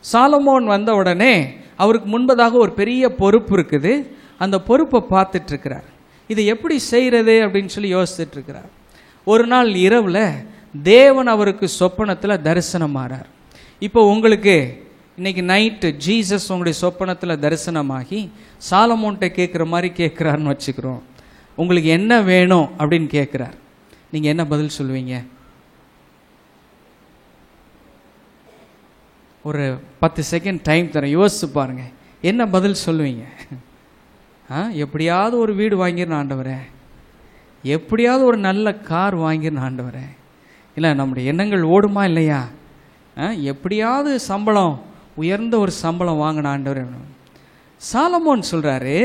சாலமோன் வந்த உடனே அவருக்கு முன்பதாக ஒரு பெரிய பொறுப்பு இருக்குது. அந்த பொறுப்பை பார்த்துட்ருக்கிறார். இதை எப்படி செய்கிறது அப்படின்னு சொல்லி யோசிச்சுட்டு இருக்கிறார். ஒரு நாள் இரவில் தேவன் அவருக்கு சொப்பனத்தில் தரிசனமாகிறார். இப்போ உங்களுக்கு இன்னைக்கு நைட்டு ஜீசஸ் உங்களுடைய சொப்பனத்தில் தரிசனமாகி சாலமோன்கிட்ட கேட்குற மாதிரி கேட்குறாருன்னு வச்சுக்கிறோம். உங்களுக்கு என்ன வேணும் அப்படின்னு கேட்குறார். நீங்கள் என்ன பதில் சொல்லுவீங்க? ஒரு 10 செகண்ட் டைம் தரேன், யோசிச்சு பாருங்கள். என்ன பதில் சொல்லுவீங்க? எப்படியாவது ஒரு வீடு வாங்கிடணும் ஆண்டவரே, எப்படியாவது ஒரு நல்ல கார் வாங்கிடணும் ஆண்டவரே. இல்லை, நம்முடைய எண்ணங்கள் ஓடுமா இல்லையா? எப்படியாவது சம்பளம், உயர்ந்த ஒரு சம்பளம் வாங்கின ஆண்டவரே. சாலமோன் சொல்கிறாரு,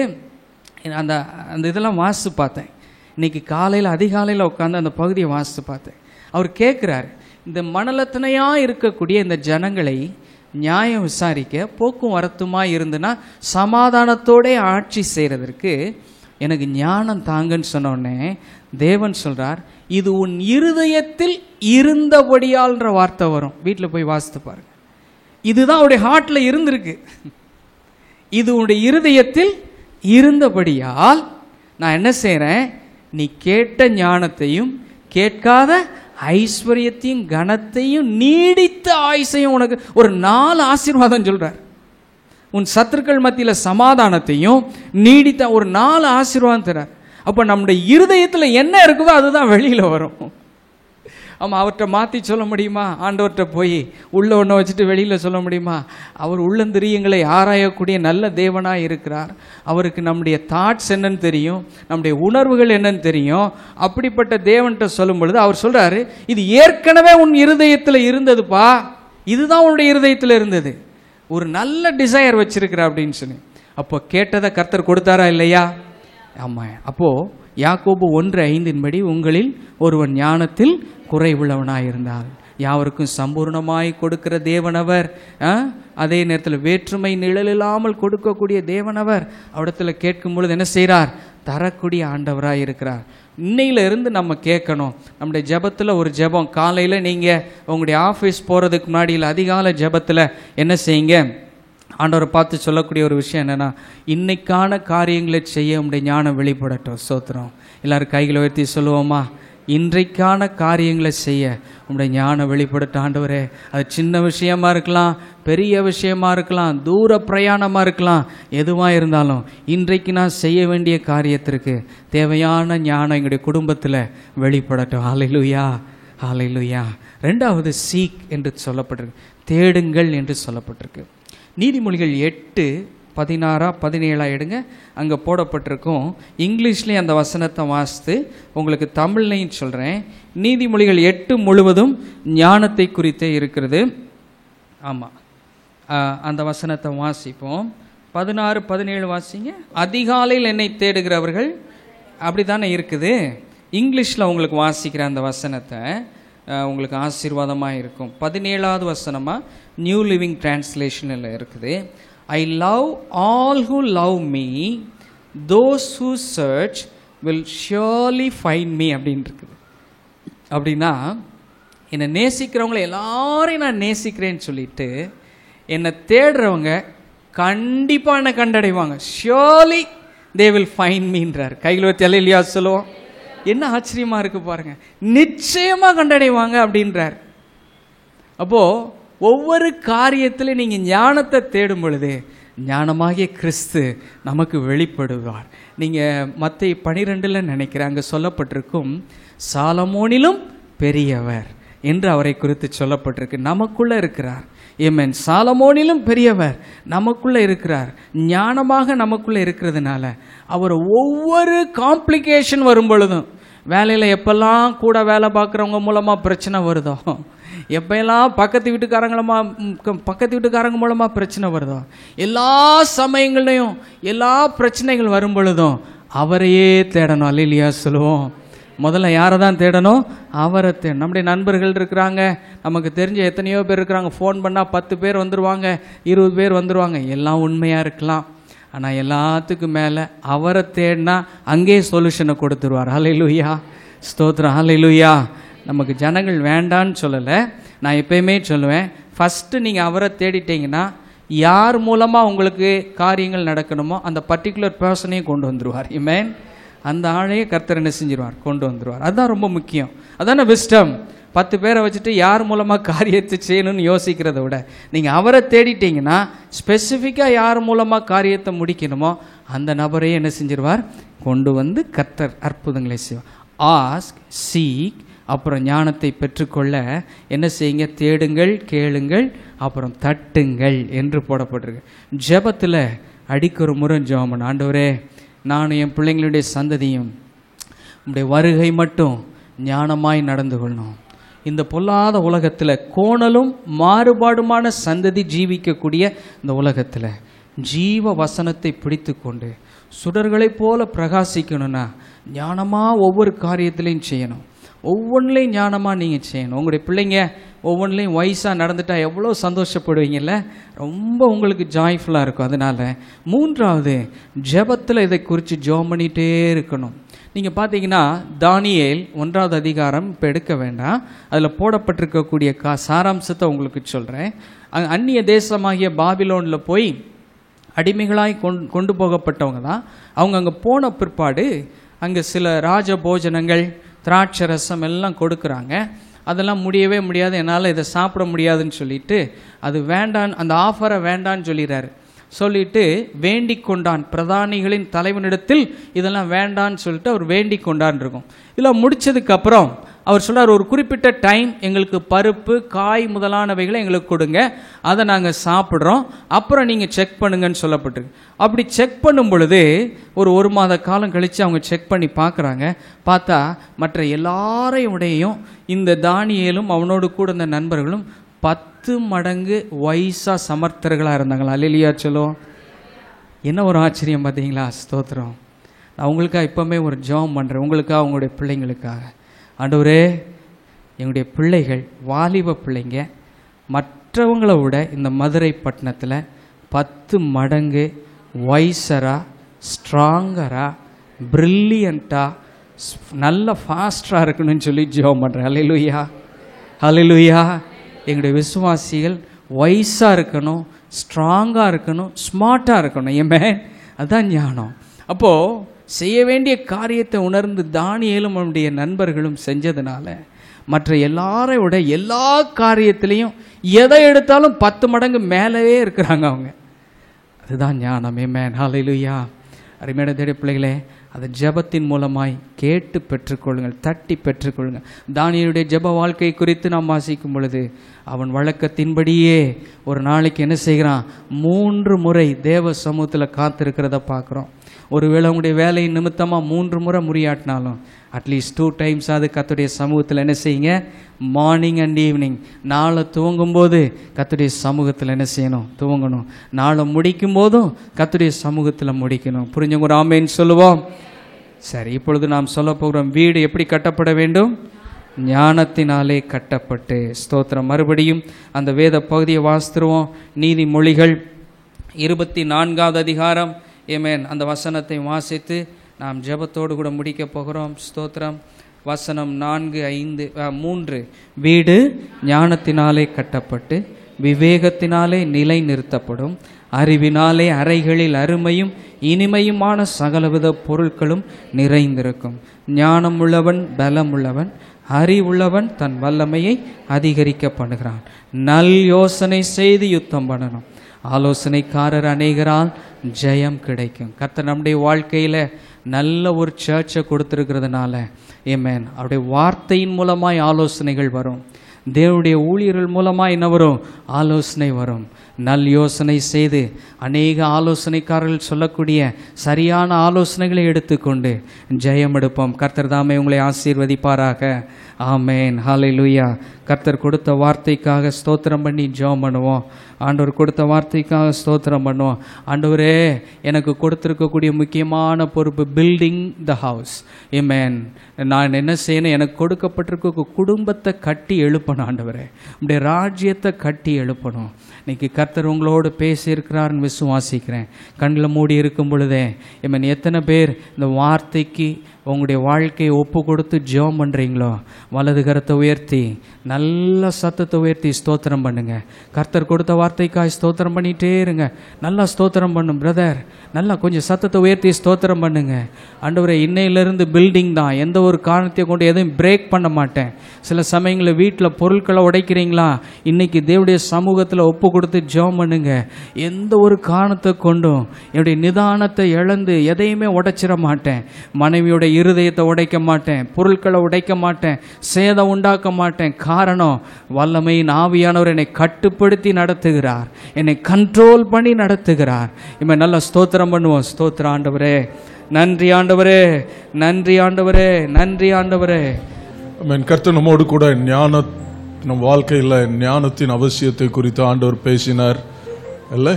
அந்த அந்த இதெல்லாம் வாசித்து பார்த்தேன். இன்றைக்கி காலையில் அதிகாலையில் உட்காந்து அந்த பகுதியை வாசித்து பார்த்தேன். அவர் கேட்குறாரு, இந்த மணலத்தனையாக இருக்கக்கூடிய இந்த ஜனங்களை நியாயம் விசாரிக்க போக்கும் வரத்துமா இருந்துன்னா சமாதானத்தோட ஆட்சி செய்கிறதற்கு எனக்கு ஞானம் தாங்கன்னு சொன்னோடனே தேவன் சொல்கிறார், இது உன் இருதயத்தில் இருந்தபடியால்ன்ற வார்த்தை வரும். வீட்டில் போய் வாசித்து பாருங்க. இதுதான் அவருடைய ஹார்ட்டில் இருந்திருக்கு. இது உன்னுடைய இருதயத்தில் இருந்தபடியால் நான் என்ன செய்கிறேன், நீ கேட்ட ஞானத்தையும் கேட்காத ஐஸ்வர்யத்தையும் கனத்தையும் நீடித்த ஆயுசையும் உனக்கு ஒரு 4 ஆசீர்வாதம் சொல்றார். உன் சத்துருக்கள் மத்தியில் சமாதானத்தையும் நீடித்த ஒரு 4 ஆசீர்வாதம் தரார். அப்போ நம்முடைய இருதயத்தில் என்ன இருக்குதோ அதுதான் வெளியில் வரும். ஆமாம், அவர்கிட்ட மாற்றி சொல்ல முடியுமா? ஆண்டவர்கிட்ட போய் உள்ள ஒன்றை வச்சுட்டு வெளியில் சொல்ல முடியுமா? அவர் உள்ளந்திரியங்களை ஆராயக்கூடிய நல்ல தேவனாக இருக்கிறார். அவருக்கு நம்முடைய தாட்ஸ் என்னன்னு தெரியும், நம்முடைய உணர்வுகள் என்னன்னு தெரியும். அப்படிப்பட்ட தேவன்கிட்ட சொல்லும் பொழுது அவர் சொல்கிறாரு, இது ஏற்கனவே உன் இருதயத்தில் இருந்ததுப்பா, இதுதான் உன்னுடைய இருதயத்தில் இருந்தது, ஒரு நல்ல டிசையர் வச்சிருக்கிற அப்படின்னு சொல்லி. அப்போ கேட்டதை கர்த்தர் கொடுத்தாரா இல்லையா? ஆமாம். அப்போது யாக்கோபு 1:5 உங்களில் ஒருவன் ஞானத்தில் குறைவுள்ளவனாயிருந்தால் யாவருக்கும் சம்பூர்ணமாய் கொடுக்கிற தேவனவர், அதே நேரத்தில் வேற்றுமை நிழல் இல்லாமல் கொடுக்கக்கூடிய தேவனவர் அவரிடத்துல கேட்கும் பொழுது என்ன செய்கிறார்? தரக்கூடிய ஆண்டவராக இருக்கிறார். இன்னையிலிருந்து நம்ம கேட்கணும். நம்முடைய ஜெபத்தில் ஒரு ஜெபம், காலையில் நீங்கள் உங்களுடைய ஆஃபீஸ் போகிறதுக்கு முன்னாடி இல்லை அதிகாலை ஜெபத்தில் என்ன செய்யுங்க, ஆண்டவரை பார்த்து சொல்லக்கூடிய ஒரு விஷயம் என்னென்னா, இன்னைக்கான காரியங்களை செய்ய உங்களுடைய ஞானம் வெளிப்படட்டும். ஸ்தோத்திரம். எல்லாரும் கைகளை உயர்த்தி சொல்லுவோமா? இன்றைக்கான காரியங்களை செய்ய உங்களுடைய ஞானம் வெளிப்படட்டும் ஆண்டவரே. அது சின்ன விஷயமா இருக்கலாம், பெரிய விஷயமா இருக்கலாம், தூர பிரயாணமாக இருக்கலாம், எதுவாக இருந்தாலும் இன்றைக்கு நான் செய்ய வேண்டிய காரியத்திற்கு தேவையான ஞானம் எங்களுடைய குடும்பத்தில் வெளிப்படட்டும். ஹல்லேலூயா, ஹல்லேலூயா. 2வது சீக் என்று சொல்லப்பட்டிருக்கு, தேடுங்கள் என்று சொல்லப்பட்டிருக்கு. நீதிமொழிகள் 8:16-17 எடுங்க, அங்கே போடப்பட்டிருக்கும். இங்கிலீஷ்லேயும் அந்த வசனத்தை வாசித்து உங்களுக்கு தமிழ்லையும் சொல்கிறேன். நீதிமொழிகள் 8 முழுவதும் ஞானத்தை குறித்தே இருக்கிறது. ஆமாம், அந்த வசனத்தை வாசிப்போம். 16-17 வாசிங்க. அதிகாலையில் என்னை தேடுகிறவர்கள், அப்படி தானே இருக்குது. இங்கிலீஷில் உங்களுக்கு வாசிக்கிற அந்த வசனத்தை உங்களுக்கு ஆசீர்வாதமாக இருக்கும். 17வது வசனமாக நியூ லிவிங் டிரான்ஸ்லேஷனில் இருக்குது. I love all who love me, those who search will surely find me அப்படின்னு இருக்குது. அப்படின்னா என்னை நேசிக்கிறவங்களை எல்லாரையும் நான் நேசிக்கிறேன்னு சொல்லிட்டு என்னை தேடுறவங்க கண்டிப்பாக என்னை கண்டடைவாங்க. surely they will find meன்றார். கையில் வச்சு அல்லேலூயா சொல்லுவோம். என்ன ஆச்சரியமா இருக்கு பாருங்க, நிச்சயமாக கண்டடைவாங்க அப்படின்றார். அப்போது ஒவ்வொரு காரியத்தில் நீங்கள் ஞானத்தை தேடும் பொழுது ஞானமாகிய கிறிஸ்து நமக்கு வெளிப்படுவார். நீங்கள் மத்தேயு 12 நினைக்கிறேன், அங்கே சொல்லப்பட்டிருக்கும், சாலமோனிலும் பெரியவர் என்று அவரை குறித்து சொல்லப்பட்டிருக்கு. நமக்குள்ளே இருக்கிறார். ஏமேன். சாலமோனிலும் பெரியவர் நமக்குள்ளே இருக்கிறார். ஞானமாக நமக்குள்ளே இருக்கிறதுனால அவர் ஒவ்வொரு காம்ப்ளிகேஷன் வரும் பொழுதும், வேலையில் எப்பெல்லாம் கூட வேலை பார்க்குறவங்க மூலமாக பிரச்சனை வருதோ, எப்பெல்லாம் பக்கத்து வீட்டுக்காரங்க மூலமாக பிரச்சனை வருதோ, எல்லா சமயங்களையும் எல்லா பிரச்சனைகள் வரும் பொழுதும் அவரையே தேடணும். அல்லேலூயா சொல்லுவோம். முதல்ல யாரை தான் தேடணும்? அவரை தேடணும். நம்முடைய நண்பர்கள் இருக்கிறாங்க, நமக்கு தெரிஞ்ச எத்தனையோ பேர் இருக்கிறாங்க. ஃபோன் பண்ணால் 10 பேர் வந்துடுவாங்க, 20 பேர் வந்துடுவாங்க. எல்லாம் உண்மையாக இருக்கலாம். ஆனால் எல்லாத்துக்கும் மேலே அவரை தேடினா அங்கே சொல்யூஷனை கொடுத்துருவார். ஹல்லேலூயா, ஸ்தோத்திரம், ஹல்லேலூயா. நமக்கு ஜனங்கள் வேண்டான்னு சொல்லலை. நான் எப்பயுமே சொல்லுவேன், ஃபஸ்ட்டு நீங்கள் அவரை தேடிட்டீங்கன்னா யார் மூலமாக உங்களுக்கு காரியங்கள் நடக்கணுமோ அந்த பர்டிகுலர் பர்சனையும் கொண்டு வந்துடுவார். ஆமென். அந்த ஆளையே கர்த்தர் என்ன செஞ்சிருவார்? கொண்டு வந்துடுவார். அதுதான் ரொம்ப முக்கியம். அதான விஸ்டம். 10 பேரை வச்சுட்டு யார் மூலமாக காரியத்தை செய்யணும்னு யோசிக்கிறத விட நீங்கள் அவரை தேடிட்டீங்கன்னா ஸ்பெசிஃபிக்காக யார் மூலமாக காரியத்தை முடிக்கணுமோ அந்த நபரையே என்ன செஞ்சிருவார்? கொண்டு வந்து கர்த்தர் அற்புதங்களை செய்வார். ஆஸ்க், சீக், அப்புறம் ஞானத்தை பெற்றுக்கொள்ள என்ன செய்யுங்க? தேடுங்கள், கேளுங்கள், அப்புறம் தட்டுங்கள் என்று போடப்பட்டிருக்கு. ஜெபத்தில் அடிக்கொரு முறை ஜெபம் பண்ண, ஆண்டவரே நானும் என் பிள்ளைங்களுடைய சந்ததியும் உங்களுடைய வருகை மட்டும் ஞானமாய் நடந்து கொள்ளணும். இந்த பொல்லாத உலகத்தில் கோணலும் மாறுபாடுமான சந்ததி ஜீவிக்கக்கூடிய இந்த உலகத்தில் ஜீவ வசனத்தை பிடித்து கொண்டு சுடர்களைப் போல பிரகாசிக்கணும்னா ஞானமாக ஒவ்வொரு காரியத்திலையும் செய்யணும். ஒவ்வொன்றிலையும் ஞானமாக நீங்கள் செய்யணும். உங்களுடைய பிள்ளைங்க ஒவ்வொன்றிலையும் வயசாக நடந்துட்டால் எவ்வளோ சந்தோஷப்படுவீங்கல்ல, ரொம்ப உங்களுக்கு ஜாய்ஃபுல்லாக இருக்கும். அதனால் 3வது ஜெபத்தில் இதை குறித்து ஜெபம் பண்ணிகிட்டே இருக்கணும். நீங்கள் பார்த்தீங்கன்னா தானியேல் 1வது அதிகாரம் இப்போ எடுக்க வேண்டாம், அதில் போடப்பட்டிருக்கக்கூடிய சாராம்சத்தை உங்களுக்கு சொல்கிறேன். அந்நிய தேசமாகிய பாபிலோனில் போய் அடிமைகளாய் கொண்டு போகப்பட்டவங்க தான். அவங்க அங்கே போன பிற்பாடு அங்கே சில ராஜ போஜனங்கள், திராட்சை ரசம் எல்லாம் கொடுக்குறாங்க. அதெல்லாம் முடியவே முடியாது, என்னால் இதை சாப்பிட முடியாதுன்னு சொல்லிட்டு அது வேண்டான், அந்த ஆஃபரை வேண்டான்னு சொல்லிட்டு வேண்டிக் கொண்டான். பிரதானிகளின் தலைவனிடத்தில் இதெல்லாம் வேண்டான்னு சொல்லிட்டு அவர் வேண்டிக் கொண்டான் இருக்கும். இதெல்லாம் முடிச்சதுக்கப்புறம் அவர் சொல்கிறார், ஒரு குறிப்பிட்ட டைம் எங்களுக்கு பருப்பு, காய் முதலானவைகளை எங்களுக்கு கொடுங்க, அதை நாங்கள் சாப்பிட்றோம், அப்புறம் நீங்கள் செக் பண்ணுங்கன்னு சொல்லப்பட்டிருக்கு. அப்படி செக் பண்ணும் பொழுது ஒரு மாத காலம் கழித்து அவங்க செக் பண்ணி பார்க்குறாங்க. பார்த்தா மற்ற எல்லாரையும் இந்த தானியேலும் அவனோடு கூட இந்த நண்பர்களும் 10 மடங்கு வயசாக சமர்த்தர்களாக இருந்தாங்களா. அல்லேலூயா சொல்லுவோம். என்ன ஒரு ஆச்சரியம் பார்த்தீங்களா? ஸ்தோத்திரம். நான் உங்களுக்காக இப்போவுமே ஒரு ஜெபம் பண்ணுறேன், உங்களுக்காக, உங்களுடைய பிள்ளைங்களுக்காக. ஆண்டவரே, எங்களுடைய பிள்ளைகள், வாலிப பிள்ளைங்க மற்றவங்களை விட இந்த மதுரை பட்டணத்தில் 10 மடங்கு வைசராக, ஸ்ட்ராங்கராக, பிரில்லியண்ட்டாக, நல்ல ஃபாஸ்டாக இருக்கணும்னு சொல்லி ஜெபம் பண்ணுறேன். அல்லேலூயா, அல்லேலூயா. எங்களுடைய விசுவாசிகள் வைஸாக இருக்கணும், ஸ்ட்ராங்காக இருக்கணும், ஸ்மார்ட்டாக இருக்கணும். ஏமே, அதுதான் ஞானம். அப்போது செய்ய வேண்டிய காரியத்தை உணர்ந்து தானியேலும் அவனுடைய நண்பர்களும் செஞ்சதுனால மற்ற எல்லாரையும் விட எல்லா காரியத்திலையும் எதை எடுத்தாலும் 10 மடங்கு மேலவே இருக்கிறாங்க அவங்க. அதுதான் ஞானம். ஆமென், ஹல்லேலூயா. அருமையான தேவ பிள்ளைகளே, அதை ஜெபத்தின் மூலமாய் கேட்டு பெற்றுக்கொள்ளுங்கள், தட்டி பெற்றுக்கொள்ளுங்கள். தானியேலுடைய ஜெப வாழ்க்கை குறித்து நாம் வாசிக்கும் பொழுது அவன் வழக்கத்தின்படியே ஒரு நாளைக்கு என்ன செய்கிறான்? 3 முறை தேவ சமூகத்தில் காத்திருக்கிறத பார்க்குறோம். ஒருவேளை உங்களுடைய வேலையின் நிமித்தமாக 3 முறை முறியாட்டினாலும் அட்லீஸ்ட் 2 டைம்ஸ் அது கர்த்தருடைய சமூகத்தில் என்ன செய்யுங்க? Morning and evening. நாளை துவங்கும்போது கர்த்தருடைய சமூகத்தில் என்ன செய்யணும்? துவங்கணும். நாளை முடிக்கும் போதும் கர்த்தருடைய சமூகத்தில் முடிக்கணும். புரிஞ்சவங்க ஒரு ஆமென் சொல்லுவோம். சரி, இப்பொழுது நாம் சொல்ல போகிறோம், வீடு எப்படி கட்டப்பட வேண்டும்? ஞானத்தினாலே கட்டப்பட்டு. ஸ்தோத்திரம். மறுபடியும் அந்த வேத பகுதியை வாசித்துருவோம். நீதிமொழிகள் 24வது அதிகாரம். ஏமேன். அந்த வசனத்தை வாசித்து நாம் ஜெபத்தோடு கூட முடிக்க போகிறோம். ஸ்தோத்திரம். வசனம் 4-5-3. வீடு ஞானத்தினாலே கட்டப்பட்டு விவேகத்தினாலே நிலை நிறுத்தப்படும். அறிவினாலே அறைகளில் அருமையும் இனிமையுமான சகலவித பொருட்களும் நிறைந்திருக்கும். ஞானம் உள்ளவன் பலம் உள்ளவன், அறிவுள்ளவன் தன் வல்லமையை அதிகரிக்க பண்ணுகிறான். நல் யோசனை செய்து யுத்தம் பண்ணணும். ஆலோசனைக்காரர் அநேகரால் ஜெயம் கிடைக்கும். கர்த்தர் நம்முடைய வாழ்க்கையில் நல்ல ஒரு சர்ச்சை கொடுத்துருக்கிறதுனால ஆமென், அவருடைய வார்த்தையின் மூலமாய் ஆலோசனைகள் வரும். தேவனுடைய ஊழியர்கள் மூலமாக என்ன வரும்? ஆலோசனை வரும். நல் யோசனை செய்து அநேக ஆலோசனைக்காரர்கள் சொல்லக்கூடிய சரியான ஆலோசனைகளை எடுத்துக்கொண்டு ஜெயம் எடுப்போம். கர்த்தர் தாமே உங்களை ஆசீர்வதிப்பாராக. ஆமேன். ஹல்லேலூயா. கர்த்தர் கொடுத்த வார்த்தைக்காக ஸ்தோத்திரம் பண்ணி ஜெபம் பண்ணுவோம். ஆண்டவர் கொடுத்த வார்த்தைக்காக ஸ்தோத்திரம் பண்ணுவோம். ஆண்டவரே, எனக்கு கொடுத்துருக்கக்கூடிய முக்கியமான பொறுப்பு பில்டிங் த ஹவுஸ். ஆமென். நான் என்ன செய்யணும்? எனக்கு கொடுக்கப்பட்டிருக்க குடும்பத்தை கட்டி எழுப்பணும். ஆண்டவரே, உடைய ராஜ்யத்தை கட்டி எழுப்பணும். இன்னைக்கு கர்த்தர் உங்களோடு பேசியிருக்கிறார்னு விசுவாசிக்கிறேன். கண்ணில் மூடி இருக்கும் பொழுதே ஆமென். எத்தனை பேர் இந்த வார்த்தைக்கு உங்களுடைய வாழ்க்கையை ஒப்பு கொடுத்து ஜெபம் பண்ணுறீங்களோ, வலது கரத்தை உயர்த்தி நல்ல சத்தத்தை உயர்த்தி ஸ்தோத்திரம் பண்ணுங்க. கர்த்தர் கொடுத்த வார்த்தைக்காய் ஸ்தோத்திரம் பண்ணிகிட்டே இருங்க. நல்லா ஸ்தோத்திரம் பண்ணும் பிரதர். நல்லா கொஞ்சம் சத்தத்தை உயர்த்தி ஸ்தோத்திரம் பண்ணுங்க. ஆண்டவரே, இன்னையிலிருந்து பில்டிங் தான். எந்த ஒரு காரணத்தை கொண்டு எதையும் பிரேக் பண்ண மாட்டேன். சில சமயங்களில் வீட்டில் பொருட்களை உடைக்கிறீங்களா? இன்னைக்கு தேவனுடைய சமூகத்தில் ஒப்பு கொடுத்து ஜெபம் பண்ணுங்க. எந்த ஒரு காரணத்தை கொண்டும் என்னுடைய நிதானத்தை இழந்து எதையுமே உடைச்சிட மாட்டேன். மனைவியோட இருதயத்தை உடைக்க மாட்டேன். பொருட்களை உடைக்க மாட்டேன். சேதம் உண்டாக்க மாட்டேன். காரணம், வல்லமையின் ஆவியானவர் என்னை கட்டுப்படுத்தி நடத்துகிறார். என்னை கண்ட்ரோல் பண்ணி நடத்துகிறார். இவன் நல்ல ஸ்தோத்திரம் பண்ணுவோம். ஸ்தோத்திரம் ஆண்டவரே. நன்றி ஆண்டவரே, நன்றி ஆண்டவரே, நன்றி ஆண்டவரே. கர்த்தர் நம்மோடு கூட நம் வாழ்க்கையில் ஞானத்தின் அவசியத்தை குறித்து ஆண்டவர் பேசினார். இல்லை,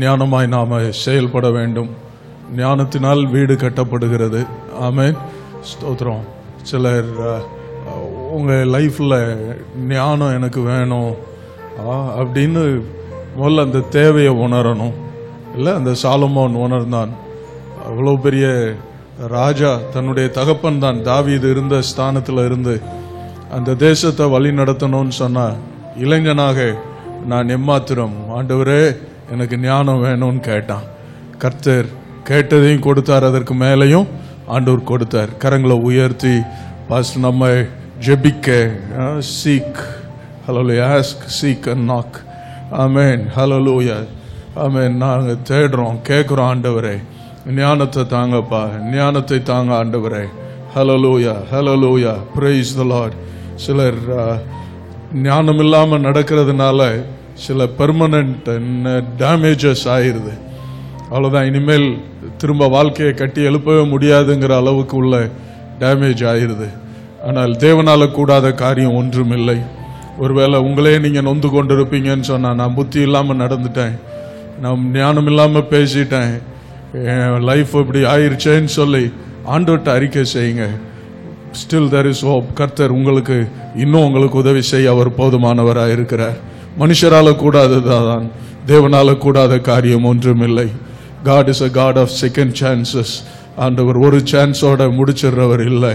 ஞானமாய் நாம செயல்பட வேண்டும். ஞானத்தினால் வீடு கட்டப்படுகிறது. ஆமென். ஸ்தோத்திரம். சிலர் உங்கள் லைஃப்பில் ஞானம் எனக்கு வேணும் அப்படின்னு முதல்ல அந்த தேவையை உணரணும். இல்லை, அந்த சாலமோன் உணர்ந்தான். அவ்வளோ பெரிய ராஜா, தன்னுடைய தகப்பன் தான் தாவீது இருந்த ஸ்தானத்தில் இருந்து அந்த தேசத்தை வழி நடத்தணும்னு சொன்னா, இளைஞனாக நான் எம்மாத்திரம் ஆண்டவரே எனக்கு ஞானம் வேணும்னு கேட்டான். கர்த்தர் கேட்டதையும் கொடுத்தார், அதற்கு மேலையும் ஆண்டவர் கொடுத்தார். கரங்களை உயர்த்தி பாஸ்ட் நம்ம ஜெபிக்க, seek, hallelujah, ask, seek and knock. Amen. Hallelujah. Amen. நாங்கள் தேடுறோம், கேட்குறோம். ஆண்டவரே, ஞானத்தை தாங்கப்பா, ஞானத்தை தாங்க ஆண்டவரே. Hallelujah, hallelujah, praise the lord. சிலர் ஞானம் இல்லாமல் நடக்கிறதுனால சில பெர்மனன்ட் டேமேஜஸ் ஆயிடுது. அவ்வளோதான், இனிமேல் திரும்ப வாழ்க்கையை கட்டி எழுப்பவே முடியாதுங்கிற அளவுக்கு உள்ள டேமேஜ் ஆயிடுது. ஆனால் தேவனால கூடாத காரியம் ஒன்றும் இல்லை. ஒருவேளை உங்களே நீங்கள் நொந்து கொண்டு இருப்பீங்கன்னு சொன்னால், நான் புத்தி இல்லாமல் நடந்துட்டேன், நான் ஞானம் இல்லாமல் பேசிட்டேன், என் லைஃப் இப்படி ஆயிடுச்சேன்னு சொல்லி ஆண்டவர்கிட்ட அறிக்கை செய்யுங்க. Still there is hope. கர்த்தர் உங்களுக்கு இன்னும் உங்களுக்கு உதவி செய்ய அவர் போதுமானவராக இருக்கிறார். மனுஷரால கூடாததான், தேவனால கூடாத காரியம் ஒன்றும் இல்லை. God is a God of second chances. ஆண்டவர் ஒரு சான்ஸோட முடிச்சிடுறவர் இல்லை.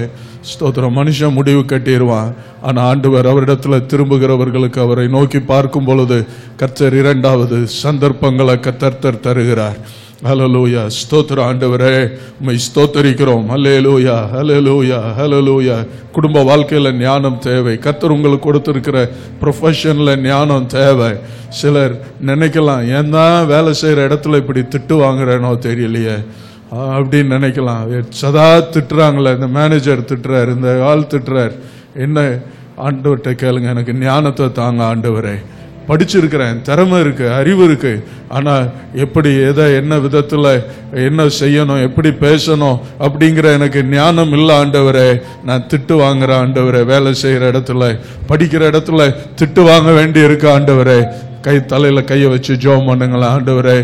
ஸ்தோத்திரம். மனுஷன் முடிவு கட்டிடுவான், ஆனால் ஆண்டவர் அவரிடத்துல திரும்புகிறவர்களுக்கு அவரை நோக்கி பார்க்கும் பொழுது கர்த்தர் இரண்டாவது சந்தர்ப்பங்களை கர்த்தர் தருகிறார். ஹல்லேலூயா. ஸ்தோத்திரம் ஆண்டவரே, உம்மை ஸ்தோத்தரிக்கிறோம். ஹல்லேலூயா, ஹல்லேலூயா, ஹல்லேலூயா. குடும்ப வாழ்க்கையில் ஞானம் தேவை. கர்த்தர் உங்களுக்கு கொடுத்திருக்கிற ப்ரொஃபஷனில் ஞானம் தேவை. சிலர் நினைக்கலாம், ஏன் தான் வேலை செய்கிற இடத்துல இப்படி திட்டு வாங்குறேனோ தெரியலையே அப்படின்னு நினைக்கலாம். சதா திட்டுறாங்களே, இந்த மேனேஜர் திட்டுறார், இந்த ஆள் திட்டுறார். என்ன? ஆண்டவர்கிட்ட கேளுங்க, எனக்கு ஞானத்தை தாங்க ஆண்டவரே. படிச்சிருக்கிறேன், திறமை இருக்கு, அறிவு இருக்கு, ஆனால் எப்படி எதை என்ன விதத்தில் என்ன செய்யணும், எப்படி பேசணும் அப்படிங்கிற எனக்கு ஞானம் இல்லை ஆண்டவரே. நான் திட்டு வாங்குற ஆண்டவரே. வேலை செய்கிற இடத்துல, படிக்கிற இடத்துல திட்டு வாங்க வேண்டி இருக்கு ஆண்டவரே. தலையில் கையை வச்சு ஜெபம் பண்ணுங்களா. ஆண்டவரே,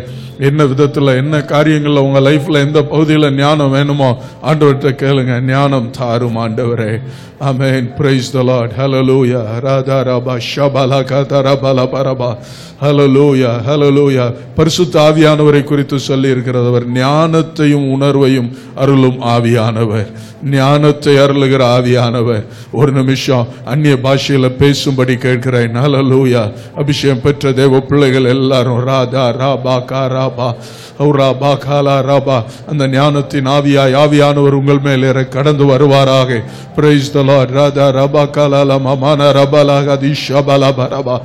என்ன விதத்தில் என்ன காரியங்களில் உங்கள் லைஃப்பில் எந்த பகுதியில் ஞானம் வேணுமோ ஆண்டவர்கிட்ட கேளுங்க. ஞானம் தாரும் ஆண்டவரே. Amen. Praise the lord. Hallelujah. ராதா ரபா ஷபலா கதரா பலா பரபா. ஹல்லேலூயா, ஹல்லேலூயா. பரிசுத்த ஆவியானவரை குறித்து சொல்லி இருக்கிறது, அவர் ஞானத்தையும் உணர்வையும் அருளும் ஆவியானவர். ஞானத்தை அருளுகிற ஆவியானவர். ஒரு நிமிஷம் அந்நிய பாஷையில் பேசும்படி கேட்கிறேன். ஹல்லேலூயா. அபிஷேகம் பெற்ற தேவ பிள்ளைகள் எல்லாரும் ராதா ராபா காராபா ரபா காலா ரபா, அந்த ஞானத்தின் ஆவியானவர் உங்கள் மேலே கடந்து வருவாராக. Praise the lord. ராதா ரபா காலா லமா மான ரபா லா கதி ஷபலா பரபா.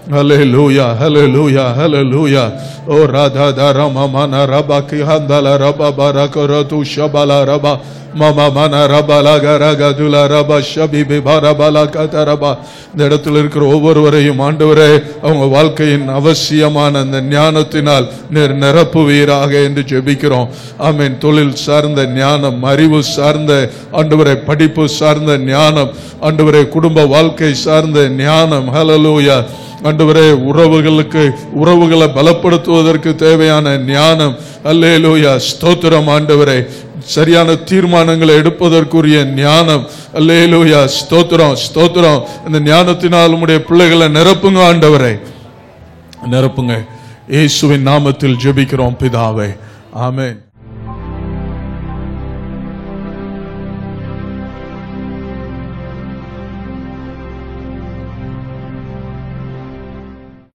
Hallelujah, hallelujah, hallelujah. Oh Radha Dharma Mana Rabba Kihandala Rabba Barakaratu Shabala Rabba Mama Mana Rabba Lagaragadula Rabba Shabibi Barabala Kataraba. இந்த இடத்துல இருக்கிற ஒவ்வொருவரையும் ஆண்டவரே அவங்க வாழ்க்கையின் அவசியமான அந்த ஞானத்தினால் நிரப்புவீராக என்று ஜெபிக்கிறோம். ஆமென். தொழில் சார்ந்த ஞானம், அறிவு சார்ந்த ஆண்டவரே, படிப்பு சார்ந்த ஞானம், ஆண்டவரே குடும்ப வாழ்க்கை சார்ந்த ஞானம். ஹல்லேலூயா. ஆண்டவரே உறவுகளை பலப்படுத்துவதற்கு தேவையான ஞானம். அல்லேலூயா. ஸ்தோத்திரம் ஆண்டவரே. சரியான தீர்மானங்களை எடுப்பதற்குரிய ஞானம். அல்லேலூயா. ஸ்தோத்திரம் ஸ்தோத்திரம். இந்த ஞானத்தினால் உம்முடைய பிள்ளைகளை நிரப்புங்க ஆண்டவரே, நிரப்புங்க. இயேசுவின் நாமத்தில் ஜெபிக்கிறோம் பிதாவே. ஆமென்.